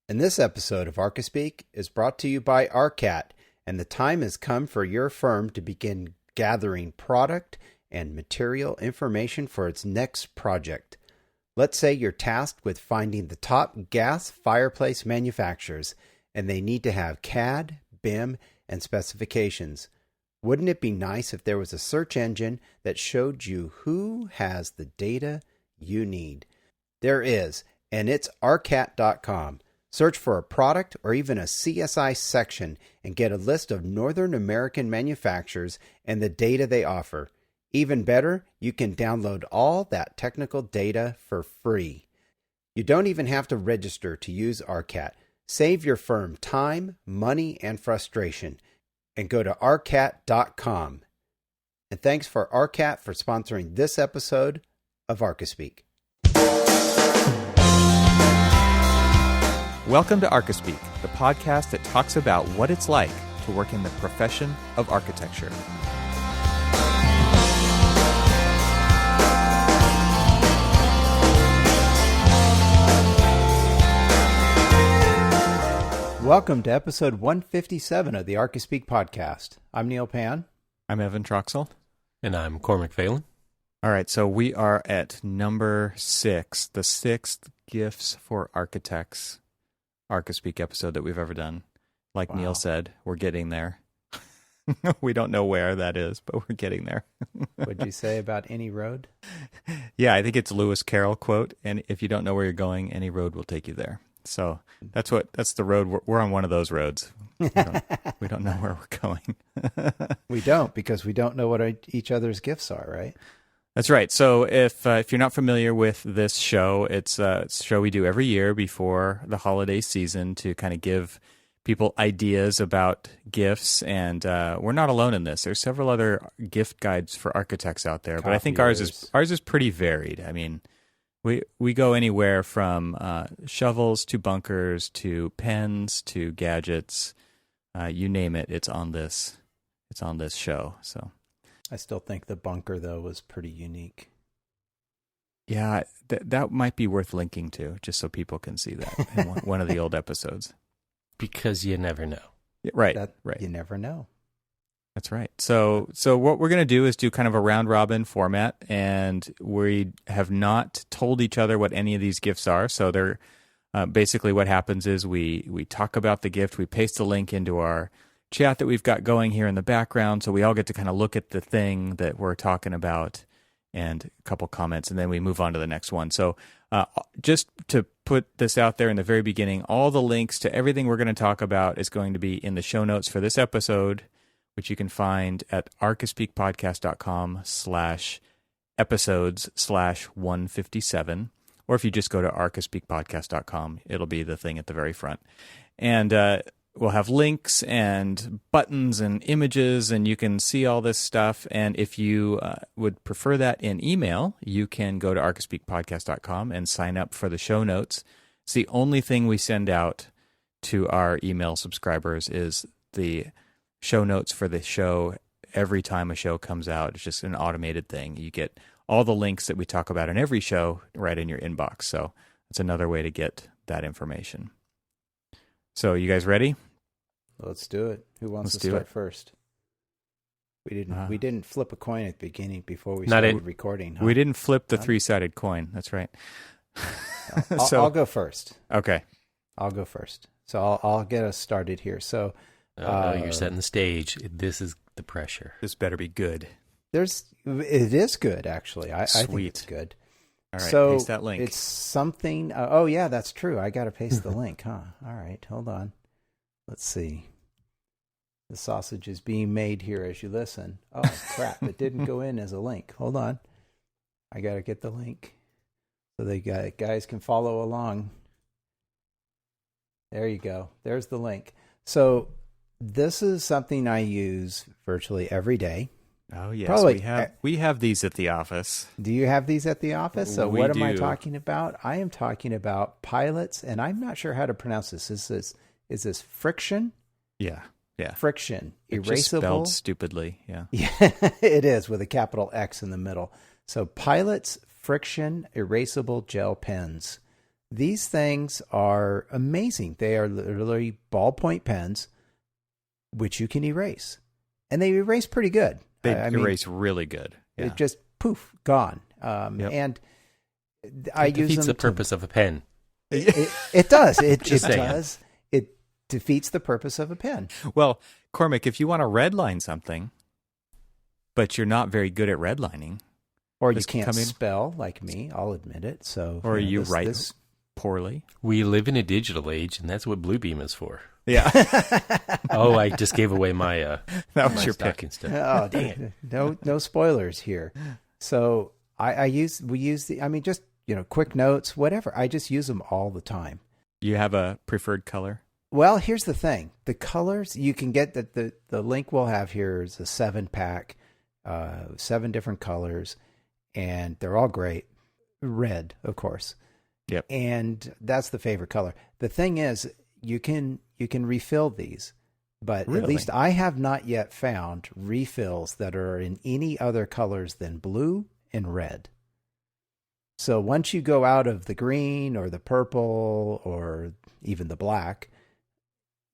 And this episode of Archispeak is brought to you by Arcat, and the time has come for your firm to begin gathering product and material information for its next project. Let's say you're tasked with finding the top gas fireplace manufacturers, and they need to have CAD, BIM, and specifications. Wouldn't it be nice if there was a search engine that showed you who has the data you need? There is, and it's arcat.com. Search for a product or even a CSI section and get a list of Northern American manufacturers and the data they offer. Even better, you can download all that technical data for free. You don't even have to register to use Arcat. Save your firm time, money, and frustration, and go to arcat.com. And thanks for Arcat for sponsoring this episode of Archispeak. Welcome to Archispeak, the podcast that talks about what it's like to work in the profession of architecture. Welcome to episode 157 of the Archispeak podcast. I'm Neil Pan. I'm Evan Troxel. And I'm Cormac Phelan. All right, so we are at number 6, the 6th Gifts for Architects Archispeak episode that we've ever done. Like Neil said, we're getting there. We don't know where that is, but we're getting there. What'd you say about any road? Yeah, I think it's a Lewis Carroll quote, and if you don't know where you're going, any road will take you there. So that's the road. We're on one of those roads. We don't know where we're going. We don't, because we don't know what each other's gifts are, right? That's right. So if you're not familiar with this show, it's a show we do every year before the holiday season to kind of give people ideas about gifts. And we're not alone in this. There's several other gift guides for architects out there, but I think ours is pretty varied. I mean, we go anywhere from shovels to bunkers to pens to gadgets. You name it, it's on this show. So I still think the bunker, though, was pretty unique. Yeah, that might be worth linking to, just so people can see that in one of the old episodes. Because you never know. Yeah, right. You never know. That's right. So what we're going to do is do kind of a round-robin format, and we have not told each other what any of these gifts are. So they're basically what happens is we talk about the gift, we paste the link into our chat that we've got going here in the background, so we all get to kind of look at the thing that we're talking about and a couple comments, and then we move on to the next one. So just to put this out there in the very beginning, all the links to everything we're going to talk about is going to be in the show notes for this episode, which you can find at archispeakpodcast.com/episodes/157, or if you just go to archispeakpodcast.com, it'll be the thing at the very front. And we'll have links and buttons and images, and you can see all this stuff. And if you would prefer that in email, you can go to archispeakpodcast.com and sign up for the show notes. It's the only thing we send out to our email subscribers is the show notes for the show. Every time a show comes out, it's just an automated thing. You get all the links that we talk about in every show right in your inbox. So it's another way to get that information. So you guys ready? Let's do it. Who wants to start first? We didn't flip a coin at the beginning before we started recording. Huh? We didn't flip the three-sided coin. That's right. I'll go first. Okay. I'll go first. So I'll get us started here. So no, you're setting the stage. This is the pressure. This better be good. It is good, actually. I think it's good. All right, so paste that link. It's something. Oh, yeah, that's true. I got to paste the link, huh? All right, hold on. Let's see. The sausage is being made here as you listen. Oh, crap. It didn't go in as a link. Hold on. I got to get the link so the guys can follow along. There you go. There's the link. So this is something I use virtually every day. Oh, yes. Probably, we have these at the office. Do you have these at the office? So we what am do. I talking about? I am talking about pilots, and I'm not sure how to pronounce this. Is this friction? Yeah. Friction. It's Erasable. just spelled stupidly. Yeah. Yeah, it is, with a capital X in the middle. So pilots friction erasable gel pens. These things are amazing. They are literally ballpoint pens, which you can erase. And they erase pretty good. They erase really good. Yeah. It just, poof, gone. Yep. And I use defeats them the purpose of a pen. It does. It Just saying. does. It defeats the purpose of a pen. Well, Cormac, if you want to redline something, but you're not very good at redlining, Or you This can can't come in- spell like me, I'll admit it. So, or you this- write this- poorly. We live in a digital age, and that's what Bluebeam is for. Yeah. Oh, I just gave away my That was my your pick. stocking stuff. Oh, Dang it. no spoilers here. So we use the, I mean, just, quick notes, whatever. I just use them all the time. You have a preferred color? Well, here's the thing. The colors you can get the link we'll have here is a 7-pack, 7 different colors, and they're all great. Red, of course. Yep. And that's the favorite color. The thing is, you can refill these, but Really? at least I have not yet found refills that are in any other colors than blue and red. So once you go out of the green or the purple or even the black,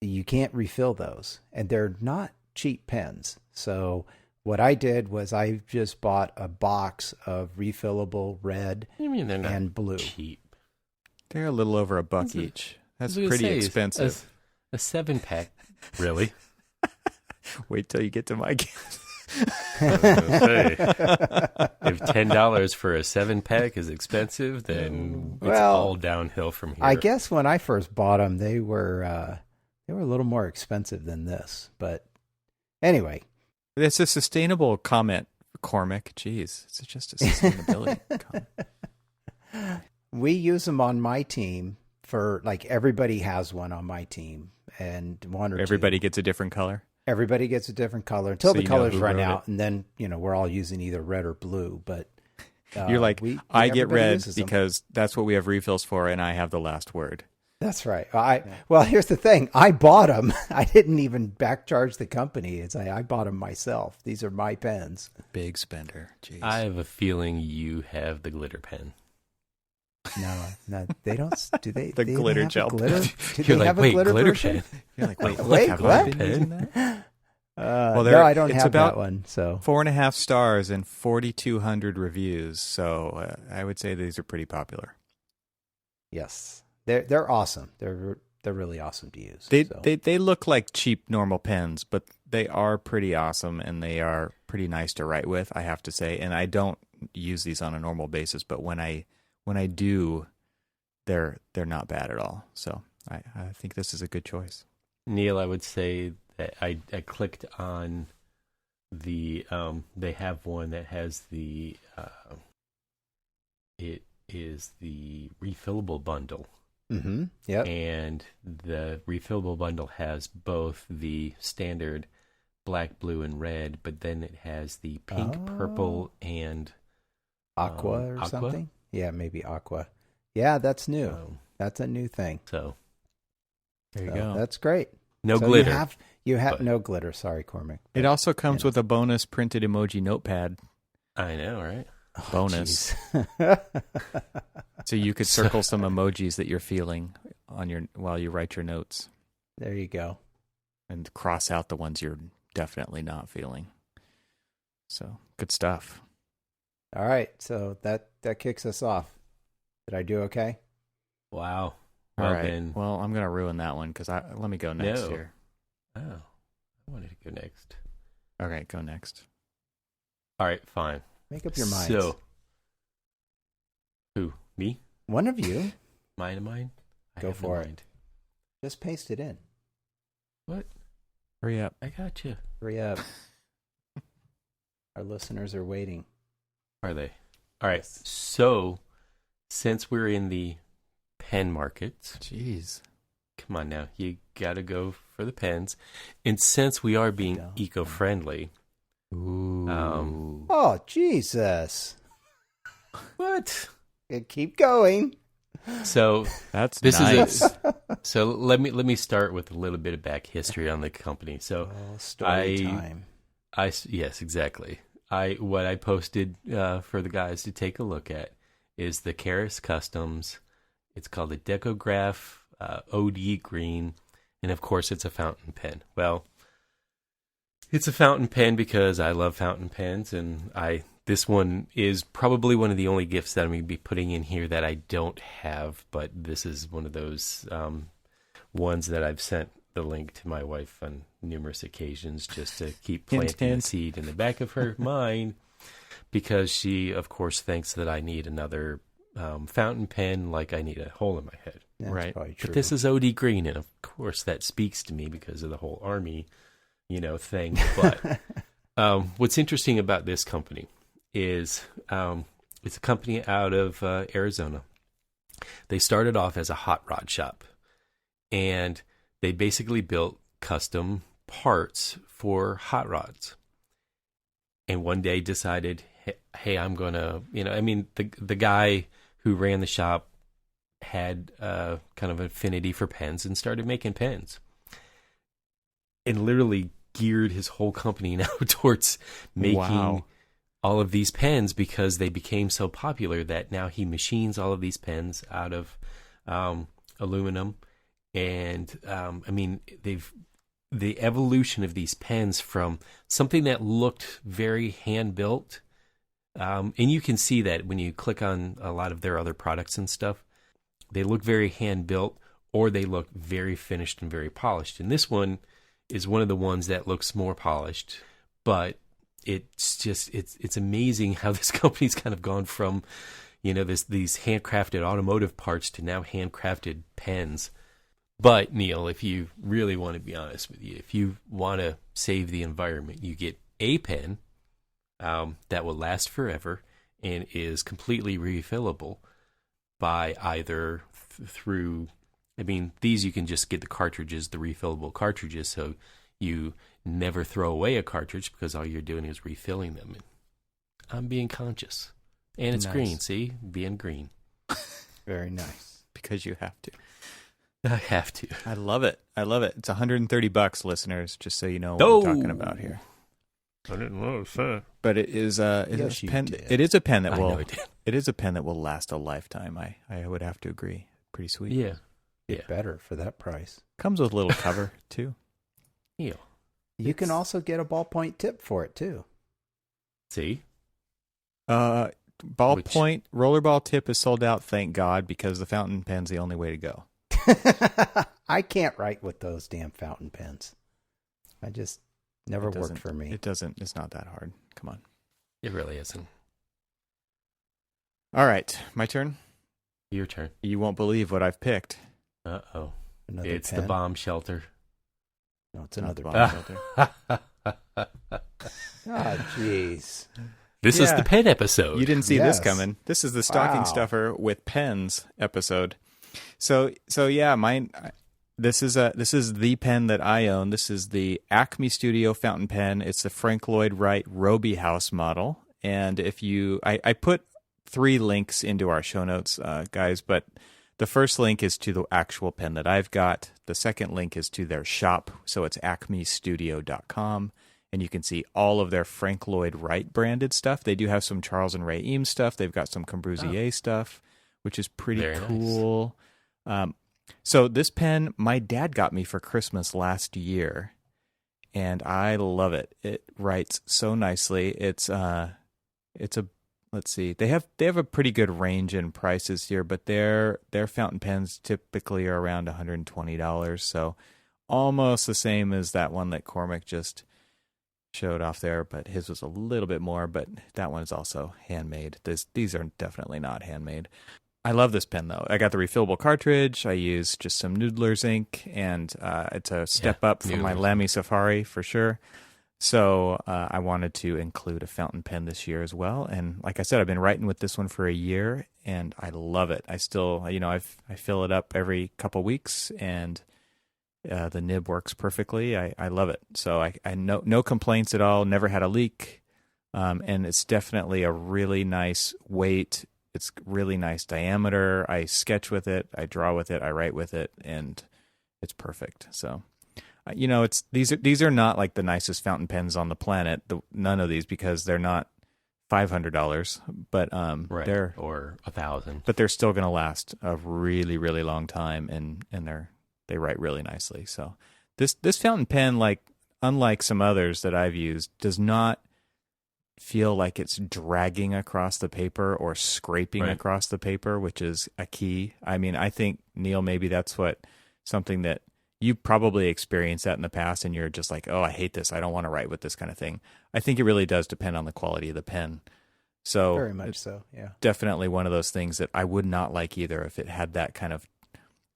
you can't refill those, and they're not cheap pens. So what I did was I just bought a box of refillable red You mean they're not and blue. cheap? They're a little over $1 What's it- each. That's I was gonna pretty say, expensive. A 7-pack, really? Wait till you get to my game. I was gonna say, if $10 for a 7-pack is expensive, then it's Well, all downhill from here. I guess when I first bought them, they were a little more expensive than this. But anyway, It's a sustainable comment, Cormac. Jeez, it's just a sustainability comment. we use them on my team for, like, everybody has one on my team, and one or Everybody two. gets a different color. Everybody gets a different color until So the you know colors who run wrote out, it. and then we're all using either red or blue. But You're like, I get everybody red uses them. because that's what we have refills for, and I have the last word. That's right. Well, here's the thing. I bought them. I didn't even back charge the company. I bought them myself. These are my pens. Big spender. Jeez. I have a feeling you have the glitter pen. No, they don't. Do they? The they glitter have a gel glitter? pen. Do You're they like, have a wait, glitter pen? version? You're like, wait, Wait, have what? I been using that? No, I don't it's have about that one. So 4.5 stars and 4,200 reviews. So I would say these are pretty popular. yes, they're awesome. They're really awesome to use. They so. they look like cheap normal pens, but they are pretty awesome and they are pretty nice to write with, I have to say. And I don't use these on a normal basis, but when I do, they're not bad at all. So I think this is a good choice. Neil, I would say that I clicked on the they have one that has the it is the refillable bundle. Mm-hmm. Yep. And the refillable bundle has both the standard black, blue, and red, but then it has the pink, purple, and Aqua or aqua? something. Yeah, maybe aqua. Yeah, that's new. That's a new thing. So There you So go. That's great. no So glitter. You have but- no glitter. Sorry, Cormac. It also comes Yeah. with a bonus printed emoji notepad I know, right? Oh, bonus. jeez. So you could circle some emojis that you're feeling on while you write your notes There you go. and cross out the ones you're definitely not feeling. So good stuff. All right. So that kicks us off. Did I do okay? Wow. All Well, right. then, Well, I'm going to ruin that one because let me go next No. here. oh, I wanted to go next. Okay, go next. All right, fine. Make up your minds. So, who? Me? One of you, Mine? I Go have no for it. mind. just paste it in. What? Hurry up. I got you. Hurry up. Our listeners are waiting. Are they? All right. So, since we're in the pen market, Jeez. come on now, you got to go for the pens. And since we are being Don't. eco-friendly, Ooh. Oh, Jesus. what? Keep going. So That's this nice. is so let me start with a little bit of back history on the company. So Oh, story time. yes, exactly. What I posted for the guys to take a look at is the Karis Customs It's called a Decograph OD Green, and of course it's a fountain pen. Well, it's a fountain pen because I love fountain pens, and this one is probably one of the only gifts that I'm going to be putting in here that I don't have, but this is one of those ones that I've sent the link to my wife on numerous occasions just to keep planting the seed in the back of her mind, because she, of course, thinks that I need another fountain pen like I need a hole in my head. That's right? probably true. But this is OD Green, and of course that speaks to me because of the whole Army, thing. But what's interesting about this company is it's a company out of Arizona. They started off as a hot rod shop, and they basically built custom parts for hot rods. And one day decided, hey, I'm going to, the guy who ran the shop had kind of affinity for pens and started making pens. And literally geared his whole company now towards making all of these pens because they became so popular that now he machines all of these pens out of aluminum. And the evolution of these pens from something that looked very hand-built, and you can see that when you click on a lot of their other products and stuff, they look very hand-built or they look very finished and very polished. And this one is one of the ones that looks more polished, but it's amazing how this company's kind of gone from, these handcrafted automotive parts to now handcrafted pens. But Neil, if you really want to be honest with you, if you want to save the environment, you get a pen that will last forever and is completely refillable by either through, these you can just get the cartridges, the refillable cartridges, so you never throw away a cartridge because all you're doing is refilling them. And I'm being conscious. And it's green, see? Being green. Very nice. Because you have to. I have to. I love it. It's $130, listeners, just so you know what I'm talking about here. I didn't know that. But it is a pen. It is a pen that will. It is a pen that will last a lifetime. I would have to agree. Pretty sweet. Yeah. Get better for that price. Comes with a little cover too. Yeah. You can also get a ballpoint tip for it too. See? Ballpoint rollerball tip is sold out, thank God, because the fountain pen's the only way to go. I can't write with those damn fountain pens. I just never worked for me. It doesn't. It's not that hard. Come on. It really isn't. All right, my turn. Your turn. You won't believe what I've picked. Uh-oh. It's pen? the bomb shelter. No, it's another bomb shelter. Jeez. This is the pen episode. You didn't see this coming. This is the stocking stuffer with pens episode. So yeah, mine. This is the pen that I own. This is the Acme Studio fountain pen. It's the Frank Lloyd Wright Roby House model. And I put 3 links into our show notes, guys, but the first link is to the actual pen that I've got. The second link is to their shop, so it's acmestudio.com, and you can see all of their Frank Lloyd Wright branded stuff. They do have some Charles and Ray Eames stuff. They've got some Courvoisier stuff, which is pretty Very cool. Nice. So this pen, my dad got me for Christmas last year, and I love it. It writes so nicely. It's a let's see. They have a pretty good range in prices here, but their fountain pens typically are around $120, so almost the same as that one that Cormac just showed off there, but his was a little bit more, but that one is also handmade. These are definitely not handmade. I love this pen, though. I got the refillable cartridge. I use just some Noodler's ink, and it's a step up from my Lamy Safari for sure. So I wanted to include a fountain pen this year as well. And like I said, I've been writing with this one for a year, and I love it. I still, I fill it up every couple weeks, and the nib works perfectly. I love it. So I no complaints at all. Never had a leak, and it's definitely a really nice weight. It's really nice diameter. I sketch with it. I draw with it. I write with it, and it's perfect. So. These are not like the nicest fountain pens on the planet. None of these, because they're not $500, but right, they're or $1,000. but they're still going to last a really, really long time, and they write really nicely. So this fountain pen, like unlike some others that I've used, does not feel like it's dragging across the paper or scraping across the paper, which is a key. I mean, I think, Neil, maybe that's something that you probably experienced that in the past, and you're just like, oh, I hate this. I don't want to write with this kind of thing. I think it really does depend on the quality of the pen. So very much so, yeah. Definitely one of those things that I would not like either if it had that kind of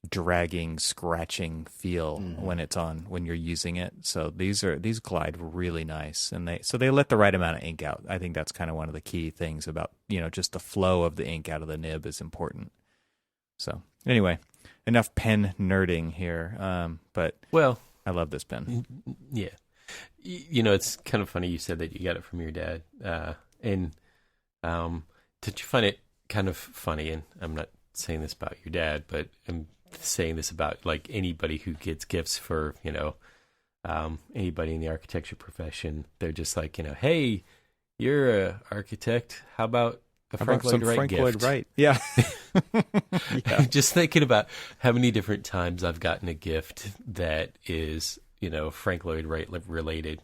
dragging, scratching feel when you're using it. So these glide really nice, and they let the right amount of ink out. I think that's kind of one of the key things about, just the flow of the ink out of the nib is important. So anyway, enough pen nerding here. But I love this pen. Yeah, it's kind of funny you said that you got it from your dad, and did you find it kind of funny? And I'm not saying this about your dad, but I'm saying this about like anybody who gets gifts for anybody in the architecture profession. They're just like, hey, you're an architect, how about Frank Lloyd Wright gift? Wright. Yeah. Yeah. Just thinking about how many different times I've gotten a gift that is Frank Lloyd Wright related.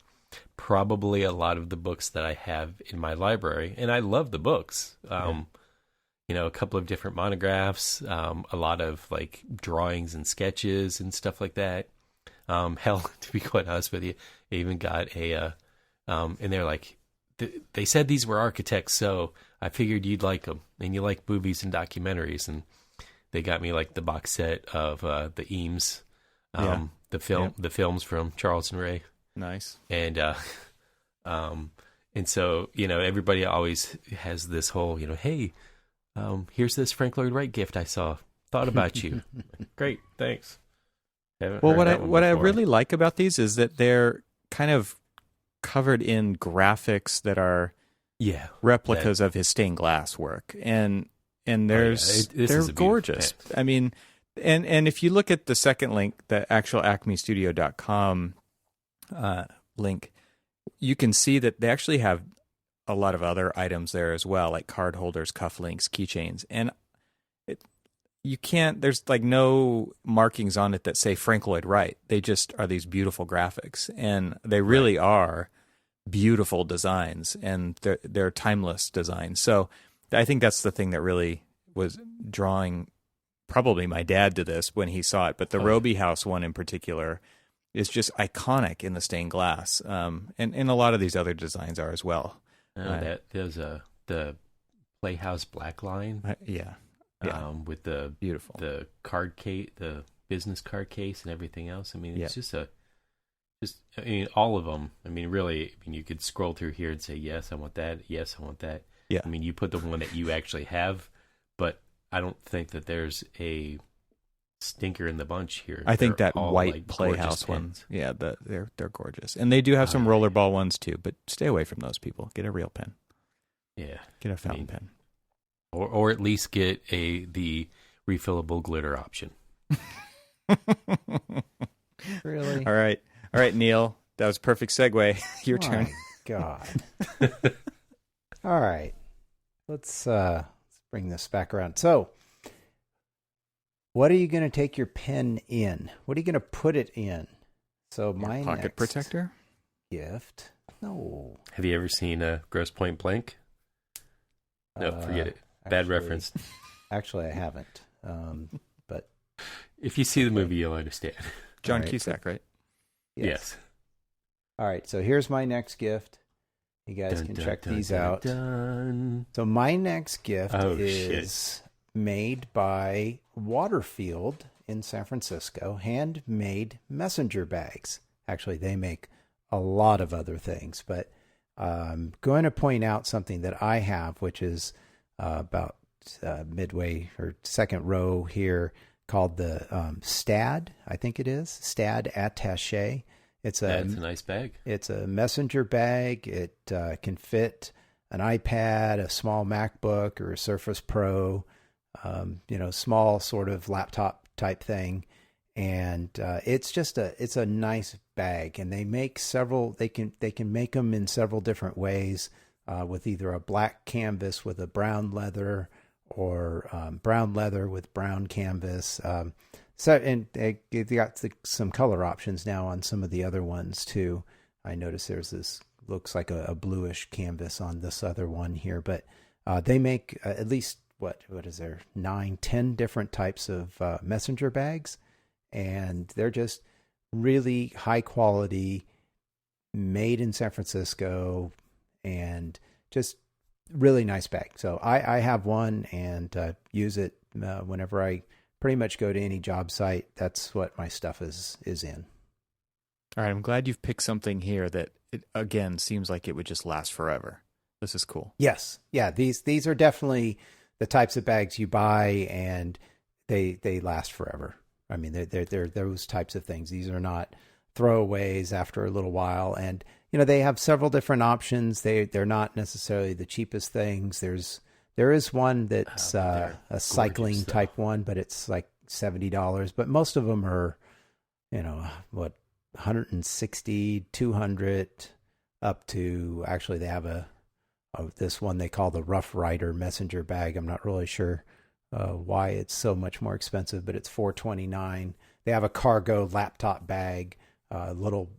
Probably a lot of the books that I have in my library, and I love the books. A couple of different monographs, a lot of like drawings and sketches and stuff like that. Hell, to be quite honest with you, I even got and they're like, they said these were architects, so I figured you'd like them, and you like movies and documentaries, and they got me like the box set of the Eames, the films from Charles and Ray. Nice. And so everybody always has this whole hey. Here's this Frank Lloyd Wright gift I saw. Thought about you. Great, thanks. Well, what I really like about these is that they're kind of covered in graphics that are replicas of his stained glass work, and they're gorgeous. I mean, and if you look at the second link, the actual AcmeStudio.com link, you can see that they actually have a lot of other items there as well, like card holders, cufflinks, keychains, and there's like no markings on it that say Frank Lloyd Wright. They just are these beautiful graphics, and they really are beautiful designs, and they're timeless designs. So I think that's the thing that really was drawing probably my dad to this when he saw it. But the Roby House one in particular is just iconic in the stained glass, and a lot of these other designs are as well. There's the Playhouse Black line, with the beautiful the card case, the business card case, and everything else. I mean, it's all of them. I mean, really, you could scroll through here and say, yes, I want that. Yes, I want that. Yeah. I mean, you put the one that you actually have, but I don't think that there's a stinker in the bunch here. I think that white like Playhouse one, they're gorgeous, and they do have some rollerball ones too. But stay away from those people. Get a real pen. Yeah, get a fountain pen, or at least get the refillable glitter option. Really? All right, Neil. That was a perfect segue. Your turn. God. All right, let's bring this back around. So, what are you going to take your pen in? What are you going to put it in? So my pocket next protector gift. No. Have you ever seen Grosse Pointe Blank? No, forget it. Bad reference. Actually, I haven't. But if you see the movie, you'll understand. John Cusack, right? Yes. All right. So here's my next gift. You guys can check these out. So my next gift is made by Waterfield in San Francisco, handmade messenger bags. Actually, they make a lot of other things, but I'm going to point out something that I have, which is about midway or second row here, called the Stad, I think it is, Stad Attaché. It's a nice bag. It's a messenger bag. It can fit an iPad, a small MacBook, or a Surface Pro, small sort of laptop type thing. And it's a nice bag, and they make several. They can make them in several different ways. with either a black canvas with a brown leather or brown leather with brown canvas. And they got some color options now on some of the other ones too. I noticed there's this, looks like a bluish canvas on this other one here, but they make at least, what is there, 9-10 different types of messenger bags, and they're just really high quality, made in San Francisco, and just really nice bag. So I have one and use it whenever I pretty much go to any job site. That's what my stuff is in. All right, I'm glad you've picked something here that, it, again, seems like it would just last forever. This is cool. Yes. Yeah, these are definitely the types of bags you buy, and they last forever. I mean, they're those types of things. These are not throwaways after a little while. And, they have several different options. They're not necessarily the cheapest things. There is one that's a cycling type one, but it's like $70. But most of them are, $160, $200, up to, actually they have this one they call the Rough Rider messenger bag. I'm not really sure why it's so much more expensive, but it's $429. They have a cargo laptop bag, a little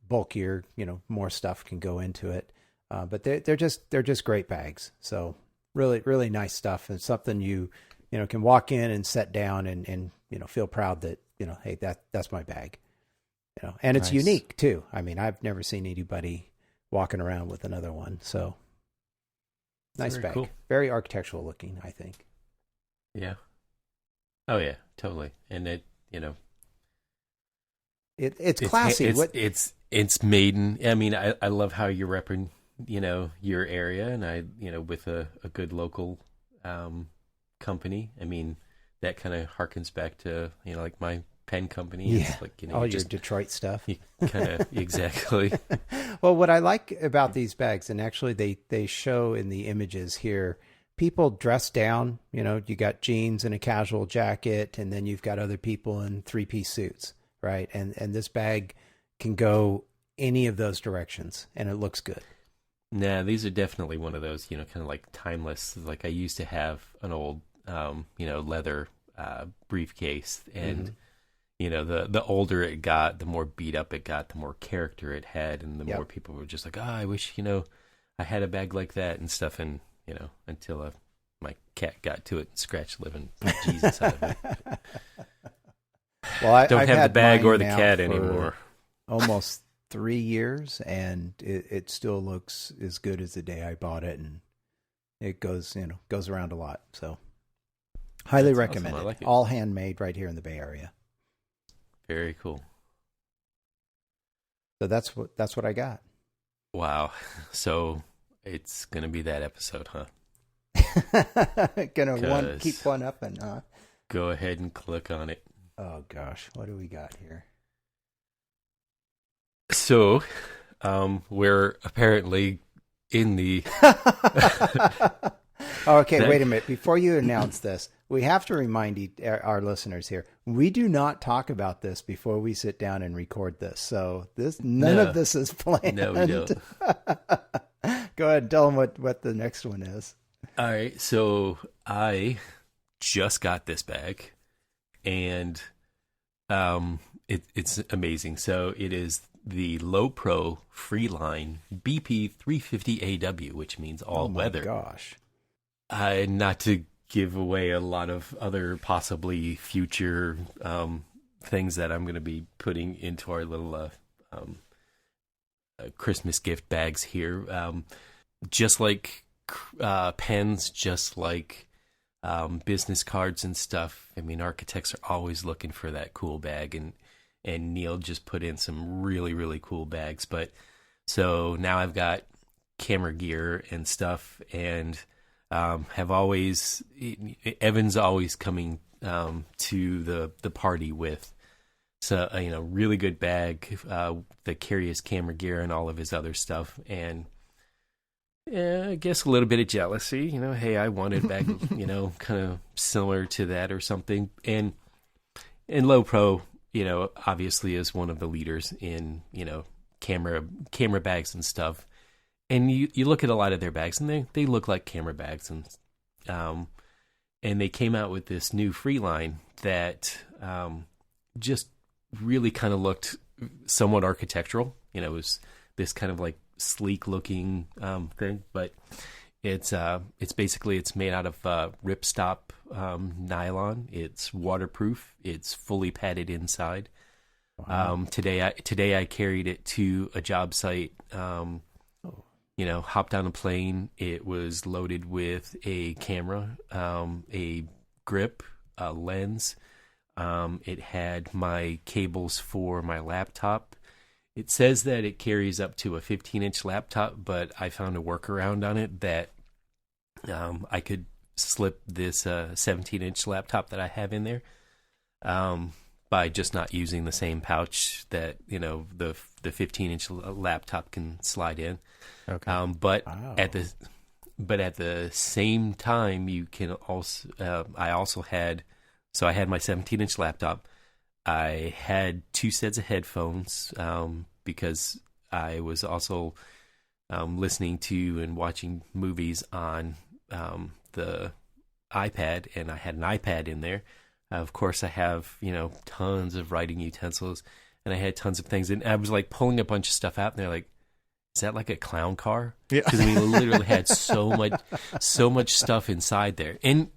bulkier, more stuff can go into it. But they're just great bags. So really, really nice stuff, and something you can walk in and set down and feel proud that, hey, that's my bag. And it's Nice. unique too. I mean, I've never seen anybody walking around with another one. So nice Very bag. cool. Very architectural looking, I think. Yeah. Oh yeah, totally. And it, It's classy. It's maiden. I mean, I love how you're repping, your area, and with a good local company. I mean, that kind of harkens back to, like my pen company. Yeah. It's like, All your Detroit stuff. You kind of, exactly. Well, what I like about these bags, and actually they show in the images here, people dress down. You got jeans and a casual jacket, and then you've got other people in 3-piece suits, right? And this bag can go any of those directions, and it looks good. Nah, these are definitely one of those, kind of like timeless. Like I used to have an old, leather briefcase, and the older it got, the more beat up it got, the more character it had, and the more people were just like, oh, I wish, I had a bag like that and stuff. And, until my cat got to it and scratched the living Jesus out of it. Well, Don't I've have the had bag or mine the now cat for anymore. Almost 3 years, and it still looks as good as the day I bought it, and it goes around a lot. So highly That's recommend awesome. I it. like it. All handmade right here in the Bay Area. Very cool. So that's what I got. Wow. So it's going to be that episode, huh? Gonna keep one up and Go ahead and click on it. oh gosh, what do we got here? So, we're apparently in the... Okay, wait a minute. Before you announce this, we have to remind our listeners here, we do not talk about this before we sit down and record this. So none of this is planned. No, we don't. Go ahead and tell them what the next one is. All right, so I just got this bag, and it's amazing. So it is the Low Pro Freeline BP 350AW, which means all weather. Oh my gosh. Not to give away a lot of other possibly future things that I'm going to be putting into our little Christmas gift bags here. Just like pens, just like business cards and stuff. I mean, architects are always looking for that cool bag, and Neil just put in some really, really cool bags. But so now I've got camera gear and stuff, and have always, Evan's always coming to the party with really good bag that carry his camera gear and all of his other stuff. And I guess a little bit of jealousy, hey, I wanted a bag, kind of similar to that or something. And Low Pro, obviously is one of the leaders in, camera bags and stuff. and you look at a lot of their bags, and they look like camera bags, and they came out with this new free line that just really kind of looked somewhat architectural. It was this kind of like sleek looking thing, but it's basically it's made out of ripstop nylon. It's waterproof. It's fully padded inside. Wow. Today I carried it to a job site. Hopped on a plane. It was loaded with a camera, a grip, a lens. It had my cables for my laptop. It says that it carries up to a 15-inch laptop, but I found a workaround on it that I could slip this 17-inch laptop that I have in there by just not using the same pouch that the 15-inch laptop can slide in. Okay. But at the same time, you can also I also had I had my 17-inch laptop. I had 2 sets of headphones because I was also listening to and watching movies on the iPad, and I had an iPad in there. Of course, I have tons of writing utensils, and I had tons of things, and I was like pulling a bunch of stuff out, and they're like, "Is that like a clown car?" Yeah, because we literally had so much stuff inside there. And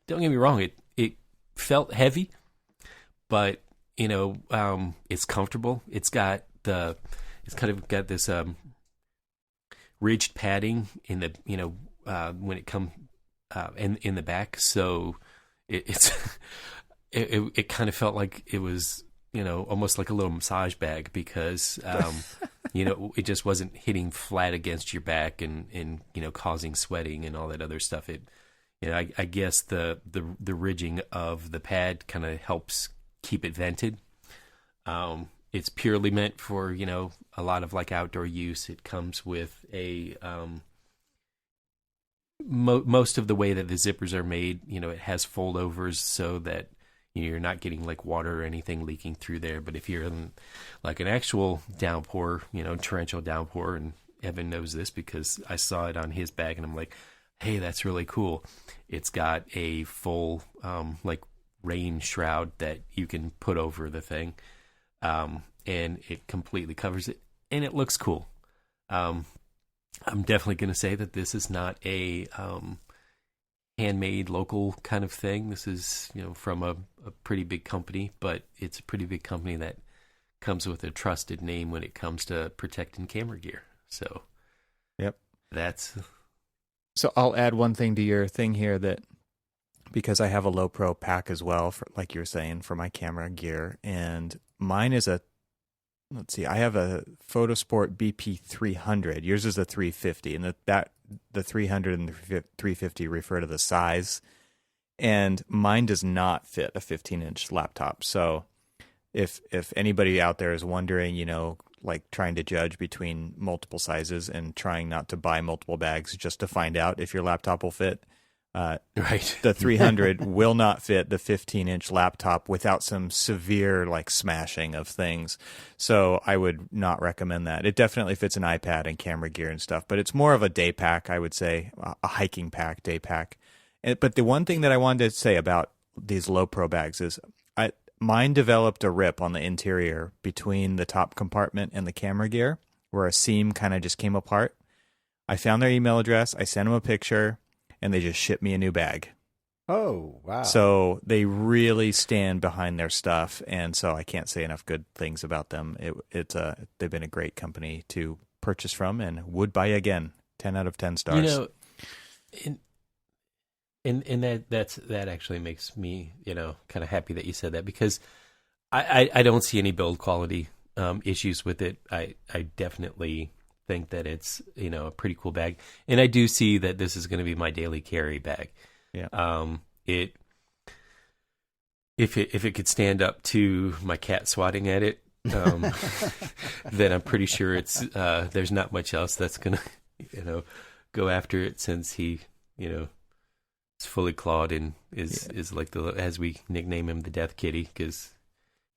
don't get me wrong, it felt heavy, but it's comfortable. It's kind of got this ridged padding in the when it comes in the back, so it kind of felt like it was almost like a little massage bag because it just wasn't hitting flat against your back and causing sweating and all that other stuff. I guess the ridging of the pad kind of helps keep it vented. It's purely meant for a lot of like outdoor use. It comes with a most of the way that the zippers are made, it has foldovers so that you're not getting like water or anything leaking through there. But if you're in like an actual downpour, torrential downpour, and Evan knows this because I saw it on his bag, and I'm like, hey, that's really cool. It's got a full like rain shroud that you can put over the thing, and it completely covers it, and it looks cool. I'm definitely going to say that this is not a handmade local kind of thing. This is from a pretty big company, but it's a pretty big company that comes with a trusted name when it comes to protecting camera gear. So, yep, that's. So I'll add one thing to your thing here that because I have a low pro pack as well, for, like you were saying, for my camera gear, and mine is I have a Photosport BP 300. Yours is a 350, and the 300 and the 350 refer to the size, and mine does not fit a 15-inch laptop. So if anybody out there is wondering, like trying to judge between multiple sizes and trying not to buy multiple bags just to find out if your laptop will fit, right. The 300 will not fit the 15-inch laptop without some severe like smashing of things. So I would not recommend that. It definitely fits an iPad and camera gear and stuff, but it's more of a day pack, I would say, a hiking pack, day pack. But the one thing that I wanted to say about these low pro bags is mine developed a rip on the interior between the top compartment and the camera gear where a seam kind of just came apart. I found their email address. I sent them a picture, and they just shipped me a new bag. Oh, wow. So they really stand behind their stuff, and so I can't say enough good things about them. They've been a great company to purchase from and would buy again. 10 out of 10 stars. And that actually makes me, kind of happy that you said that, because I don't see any build quality issues with it. I definitely think that it's a pretty cool bag, and I do see that this is going to be my daily carry bag. Yeah. If it could stand up to my cat swatting at it, then I'm pretty sure it's there's not much else that's gonna go after it, since he is fully clawed and is like as we nickname him, the Death Kitty, because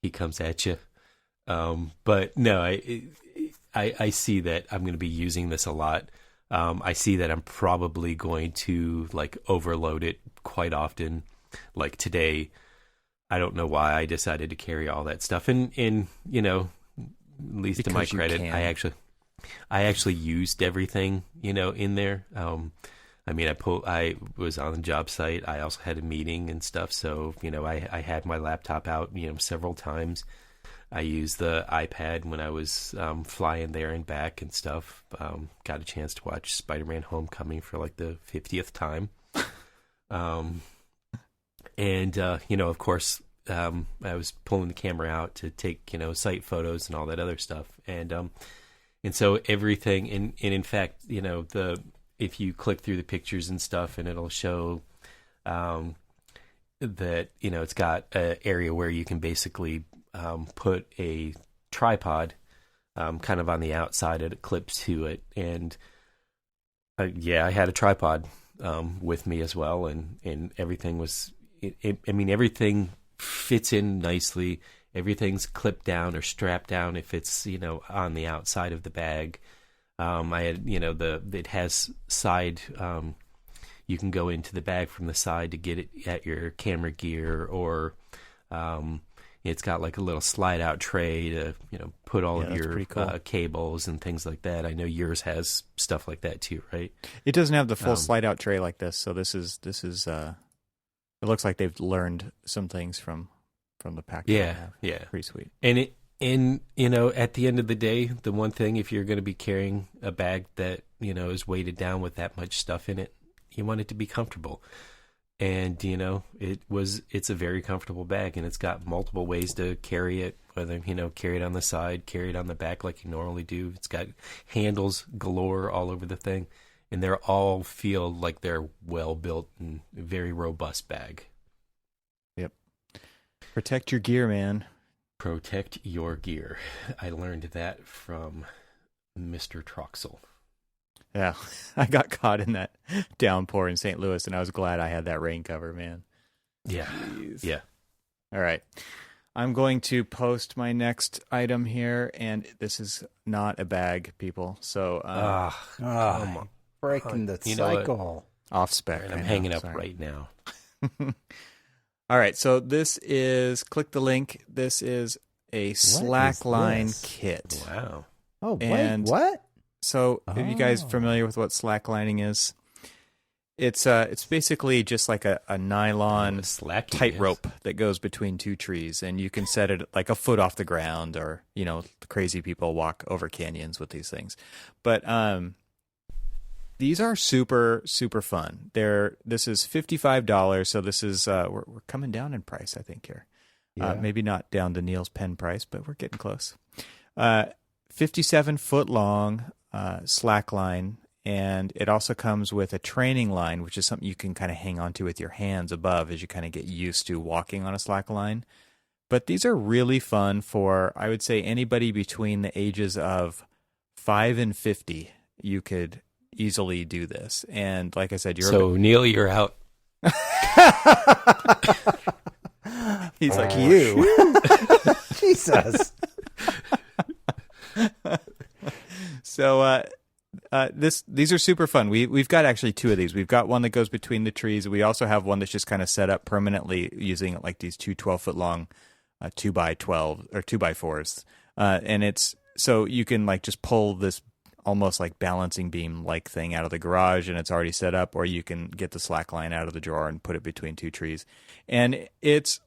he comes at you. But no, I see that I'm going to be using this a lot. I see that I'm probably going to like overload it quite often. Like today, I don't know why I decided to carry all that stuff. And you know, at least to my credit, I actually used everything, you know, in there. I mean, I was on the job site. I also had a meeting and stuff. So, you know, I had my laptop out, you know, several times. I used the iPad when I was flying there and back and stuff. Got a chance to watch Spider-Man Homecoming for like the 50th time. And, you know, of course, I was pulling the camera out to take, you know, site photos and all that other stuff. And so everything, and in fact, you know, if you click through the pictures and stuff, and it'll show that, you know, it's got an area where you can basically put a tripod kind of on the outside, and it clips to it. And I had a tripod with me as well, and everything was, I mean, everything fits in nicely. Everything's clipped down or strapped down if it's, you know, on the outside of the bag. I had, you know, it has side, you can go into the bag from the side to get it at your camera gear, or it's got like a little slide out tray to, you know, put all of your cool cables and things like that. I know yours has stuff like that too, right? It doesn't have the full slide out tray like this. So this is it looks like they've learned some things from the pack. Yeah. Pretty sweet. And you know, at the end of the day, the one thing, if you're going to be carrying a bag that, you know, is weighted down with that much stuff in it, you want it to be comfortable. And, you know, it's a very comfortable bag, and it's got multiple ways to carry it, whether, you know, carry it on the side, carry it on the back like you normally do. It's got handles galore all over the thing, and they're all feel like they're well built and very robust bag. Yep. Protect your gear, man. Protect your gear. I learned that from Mr. Troxel. Yeah, I got caught in that downpour in St. Louis, and I was glad I had that rain cover, man. Yeah. Jeez. Yeah. All right. I'm going to post my next item here, and this is not a bag, people. So, breaking the cycle. Off spec. Right, I'm hanging up right now. All right, so this is, click the link. This is a slackline kit. Wow. Oh, wait, what? So, are you guys familiar with what slacklining is? It's basically just like a nylon tightrope that goes between two trees, and you can set it like a foot off the ground, or, you know, crazy people walk over canyons with these things. But these are super, super fun. This is $55, so this is we're coming down in price, I think, here. Yeah. Maybe not down to Neil's pen price, but we're getting close. 57-foot long slack line, and it also comes with a training line, which is something you can kind of hang onto with your hands above as you kind of get used to walking on a slack line. But these are really fun for, I would say, anybody between the ages of 5 and 50. You could easily do this. And like I said, Neil, you're out. He's like, you. Jesus. So these are super fun. We've got actually two of these. We've got one that goes between the trees. We also have one that's just kind of set up permanently using like these two 12-foot long 2x12 or 2x4s. And it's so you can like just pull this almost like balancing beam like thing out of the garage, and it's already set up, or you can get the slack line out of the drawer and put it between two trees. And it's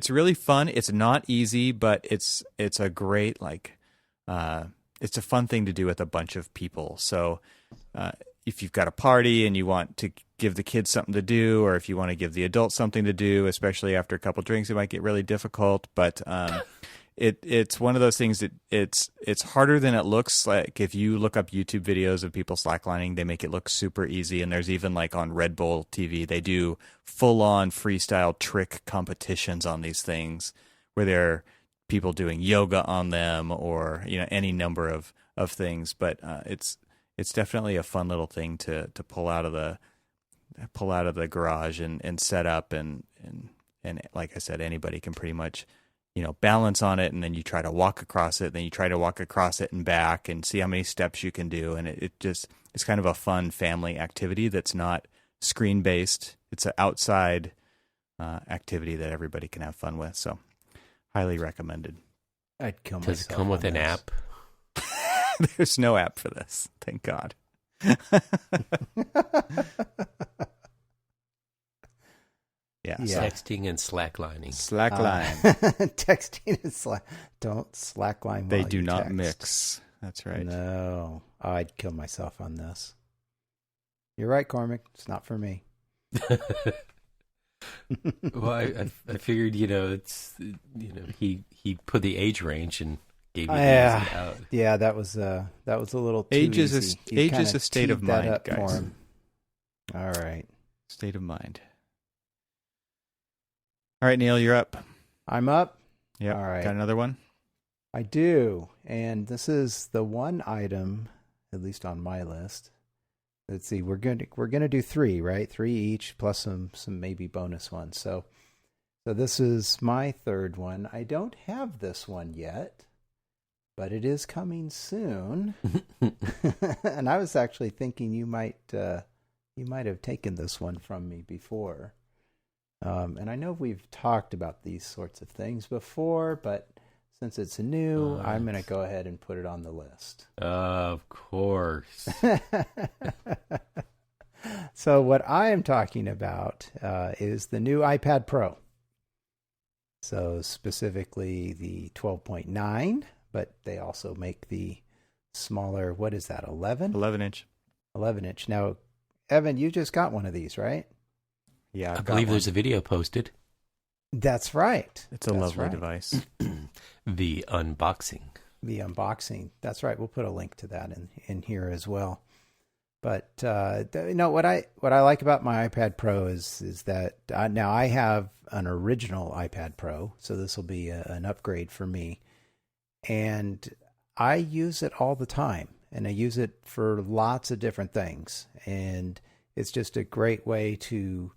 really fun. It's not easy, but it's a great like it's a fun thing to do with a bunch of people. So if you've got a party and you want to give the kids something to do, or if you want to give the adults something to do, especially after a couple drinks, it might get really difficult. But it's one of those things that it's harder than it looks. Like if you look up YouTube videos of people slacklining, they make it look super easy. And there's even like on Red Bull TV, they do full-on freestyle trick competitions on these things where they're people doing yoga on them, or, you know, any number of things. But it's definitely a fun little thing to pull out of the garage and set up, and like I said, anybody can pretty much balance on it, and then you try to walk across it, then you try to walk across it and back and see how many steps you can do. And it's kind of a fun family activity that's not screen-based. It's an outside activity that everybody can have fun with. So highly recommended. I'd kill myself. Does it come with an app? There's no app for this. Thank God. Yeah. Texting and slacklining. Slackline. Texting and don't slackline. They do not text. mix. That's right. No, I'd kill myself on this. You're right, Cormac. It's not for me. Well, I figured, it's, he put the age range and gave you the easy out. Yeah, that was a little too Age is easy. age is a state of teed that mind, up guys. for him. All right. State of mind. All right, Neil, you're up. I'm up. Yeah. All right. Got another one? I do. And this is the one item, at least on my list. Let's see. We're gonna do 3, right? 3 each plus some maybe bonus ones. So this is my third one. I don't have this one yet, but it is coming soon. And I was actually thinking you might have taken this one from me before. And I know we've talked about these sorts of things before, but since it's new, I'm going to go ahead and put it on the list. Of course. So what I am talking about is the new iPad Pro. So specifically the 12.9, but they also make the smaller, what is that, 11? 11-inch. 11-inch. Now, Evan, you just got one of these, right? Yeah, I believe there's a video posted. That's right. It's a lovely device. The unboxing. The unboxing. That's right. We'll put a link to that in here as well. But what I like about my iPad Pro is that now I have an original iPad Pro, so this will be an upgrade for me, and I use it all the time, and I use it for lots of different things, and it's just a great way to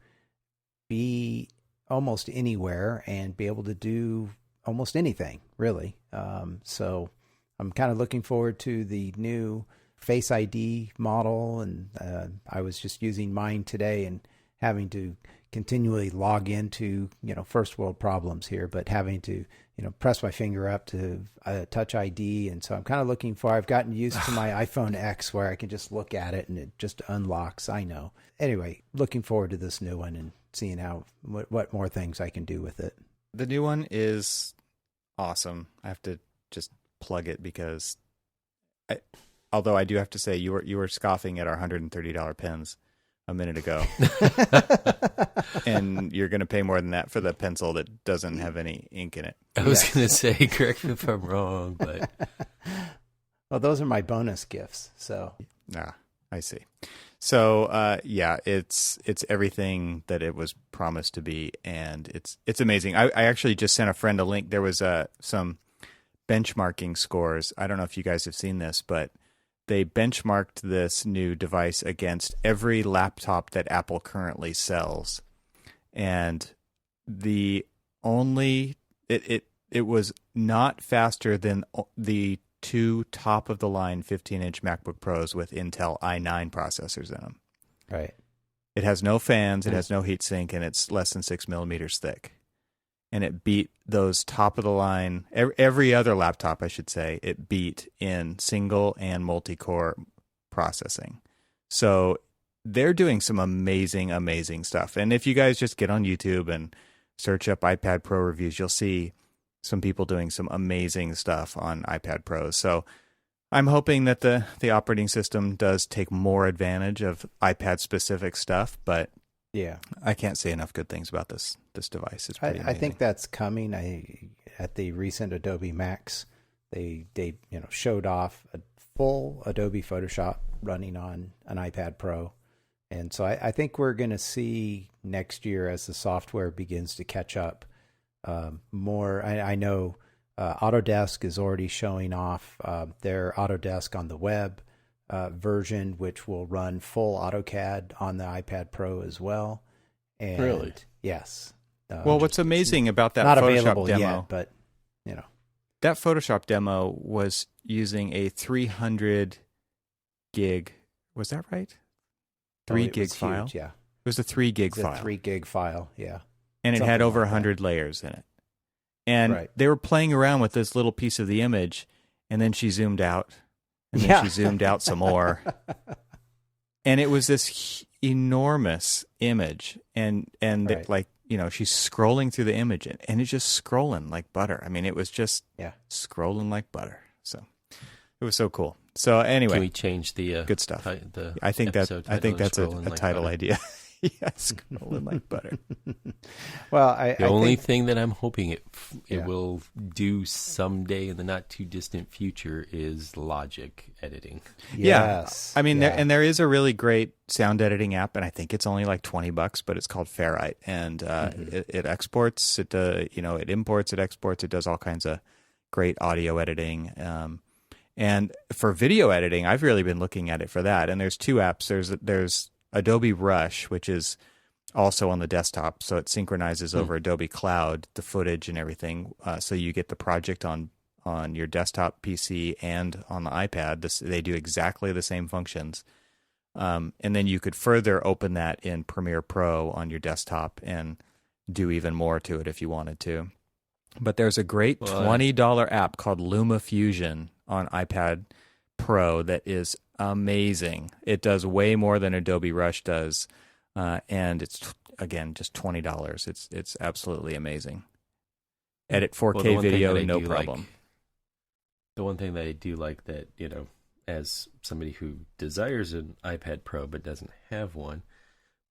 be almost anywhere and be able to do almost anything, really. So I'm kind of looking forward to the new Face ID model, and I was just using mine today and having to continually log into, first world problems here, but having to, press my finger up to Touch ID. And so I'm kind of looking for, I've gotten used to my iPhone X where I can just look at it and it just unlocks. I know. Anyway, looking forward to this new one and seeing what more things I can do with it. The new one is awesome. I have to just plug it because although I do have to say you were scoffing at our $130 pens a minute ago. And you're going to pay more than that for the pencil that doesn't have any ink in it. I was going to say, correct me if I'm wrong, but well, those are my bonus gifts. So I see. So it's everything that it was promised to be, and it's amazing. I actually just sent a friend a link. There was some benchmarking scores. I don't know if you guys have seen this, but they benchmarked this new device against every laptop that Apple currently sells, and it was not faster than the 2 top of the line 15-inch MacBook Pros with Intel i9 processors in them. Right. It has no fans, it has no heatsink, and it's less than 6 millimeters thick. And it beat those top of the line, every other laptop, I should say, it beat in single and multi-core processing. So they're doing some amazing, amazing stuff. And if you guys just get on YouTube and search up iPad Pro reviews, you'll see some people doing some amazing stuff on iPad Pros. So I'm hoping that the operating system does take more advantage of iPad-specific stuff, but yeah, I can't say enough good things about this device. It's pretty amazing. I think that's coming. At the recent Adobe Max, they showed off a full Adobe Photoshop running on an iPad Pro, and so I think we're going to see next year as the software begins to catch up more. I know Autodesk is already showing off their Autodesk on the web version, which will run full AutoCAD on the iPad Pro as well. And really? Yes. Well, what's amazing about that not Photoshop available demo? yet, but That Photoshop demo was using a 300 gig. Was that right? 3 gig file? Huge, yeah. It was a 3 gig It's file. a 3 gig file, yeah. And it Something had over like 100 layers in it. And Right. they were playing around with this little piece of the image, and then she zoomed out, and then she zoomed out some more. And it was this enormous image, and Right. like, she's scrolling through the image, and it's just scrolling like butter. I mean, it was just scrolling like butter. So it was so cool. So anyway, can we change the good stuff? The I think that's a title idea. Yes, scrolling like butter. Well, the only thing that I'm hoping it will do someday in the not too distant future is logic editing. Yes. I mean, there is a really great sound editing app, and I think it's only like $20, but it's called Ferrite, and it exports, it imports, it exports, it does all kinds of great audio editing. And for video editing, I've really been looking at it for that. And there's 2 apps. There's Adobe Rush, which is also on the desktop, so it synchronizes over Adobe Cloud the footage and everything, so you get the project on your desktop PC and on the iPad. They do exactly the same functions, and then you could further open that in Premiere Pro on your desktop and do even more to it if you wanted to. But there's a great $20 app called LumaFusion on iPad Pro that is amazing. It does way more than Adobe Rush does, and it's again just $20. It's absolutely amazing. Edit 4K video, no problem. The one thing that I do like that, as somebody who desires an iPad Pro but doesn't have one,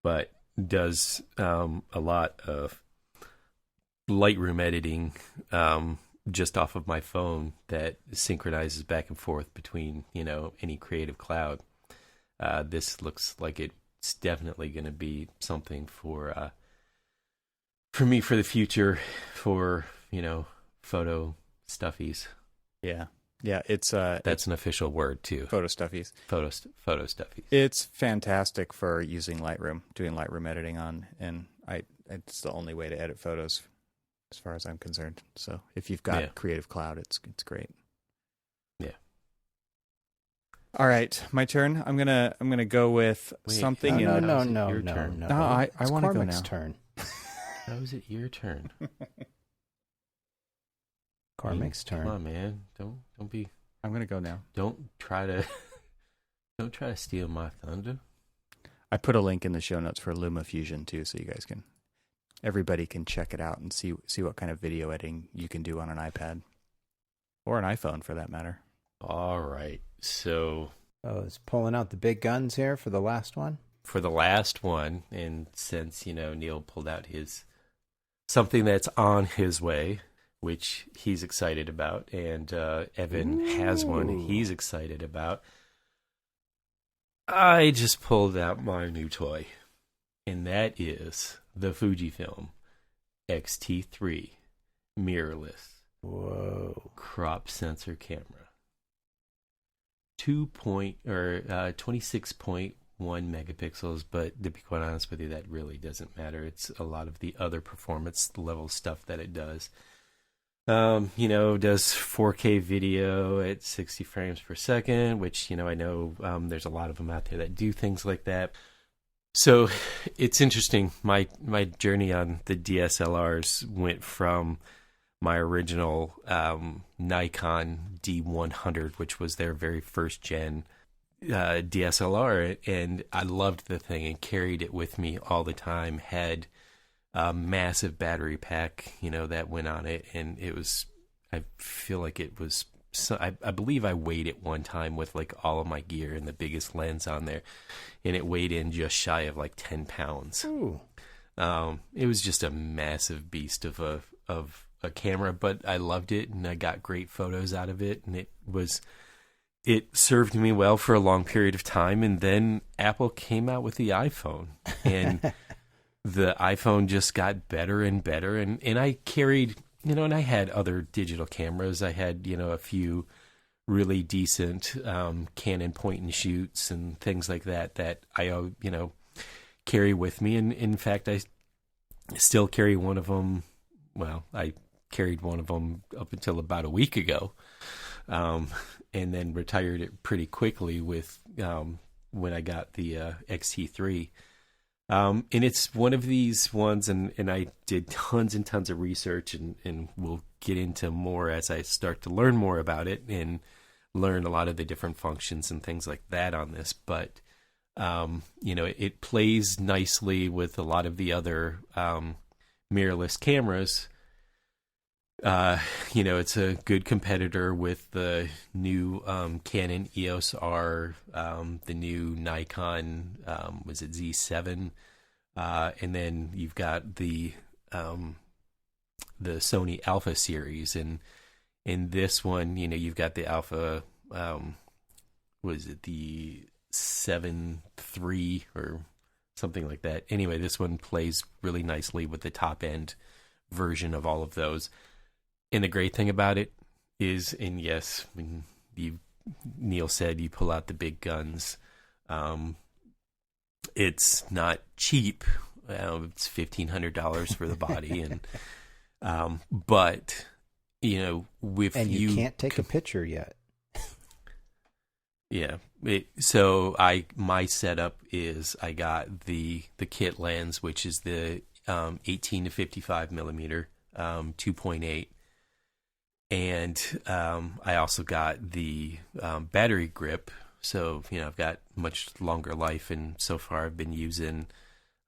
but does a lot of Lightroom editing just off of my phone that synchronizes back and forth between, any Creative Cloud. This looks like it's definitely going to be something for me for the future for, photo stuffies. Yeah. Yeah, it's that's an official word too. Photo stuffies. Photo stuffies. It's fantastic for using Lightroom, doing Lightroom editing on, and it's the only way to edit photos as far as I'm concerned. So if you've got Creative Cloud, it's great. Yeah. All right, my turn. I'm gonna go with something. No. I want to go now. Turn. How is it your turn? Cormac's turn. Come on, man. Don't be. I'm gonna go now. Don't try to steal my thunder. I put a link in the show notes for LumaFusion too, so everybody can check it out and see what kind of video editing you can do on an iPad or an iPhone for that matter. All right. So it's pulling out the big guns here for the last one. For the last one, and since Neil pulled out something that's on his way, which he's excited about, and Evan has one he's excited about, I just pulled out my new toy, and that is the Fujifilm X-T3 mirrorless crop sensor camera. 26.1 megapixels, but to be quite honest with you, that really doesn't matter. It's a lot of the other performance level stuff that it does. Does 4K video at 60 frames per second, which, I know there's a lot of them out there that do things like that. So it's interesting. My journey on the DSLRs went from my original Nikon D100, which was their very first gen DSLR, and I loved the thing and carried it with me all the time. Had a massive battery pack, that went on it, and it was. I feel like it was. I believe I weighed it one time with like all of my gear and the biggest lens on there, and it weighed in just shy of like 10 pounds. Ooh. It was just a massive beast of a camera, but I loved it and I got great photos out of it, and it served me well for a long period of time. And then Apple came out with the iPhone, and the iPhone just got better and better. And I carried, and I had other digital cameras. I had, a few really decent Canon point and shoots and things like that I, carry with me. And in fact, I still carry one of them. Well, I carried one of them up until about a week ago, and then retired it pretty quickly with when I got the XT3. And it's one of these ones, and I did tons and tons of research, and we'll get into more as I start to learn more about it and learn a lot of the different functions and things like that on this. But, it plays nicely with a lot of the other mirrorless cameras. It's a good competitor with the new Canon EOS R, the new Nikon, was it Z7? And then you've got the Sony Alpha series. And in this one, you've got the Alpha, was it the 7.3 or something like that? Anyway, this one plays really nicely with the top end version of all of those. And the great thing about it is, and yes, when Neil said you pull out the big guns, it's not cheap. It's $1,500 for the body, and but with and you can't take a picture yet. Yeah. My setup is I got the kit lens, which is the 18 to 55 millimeter 2.8. And I also got the battery grip. So, I've got much longer life, and so far I've been using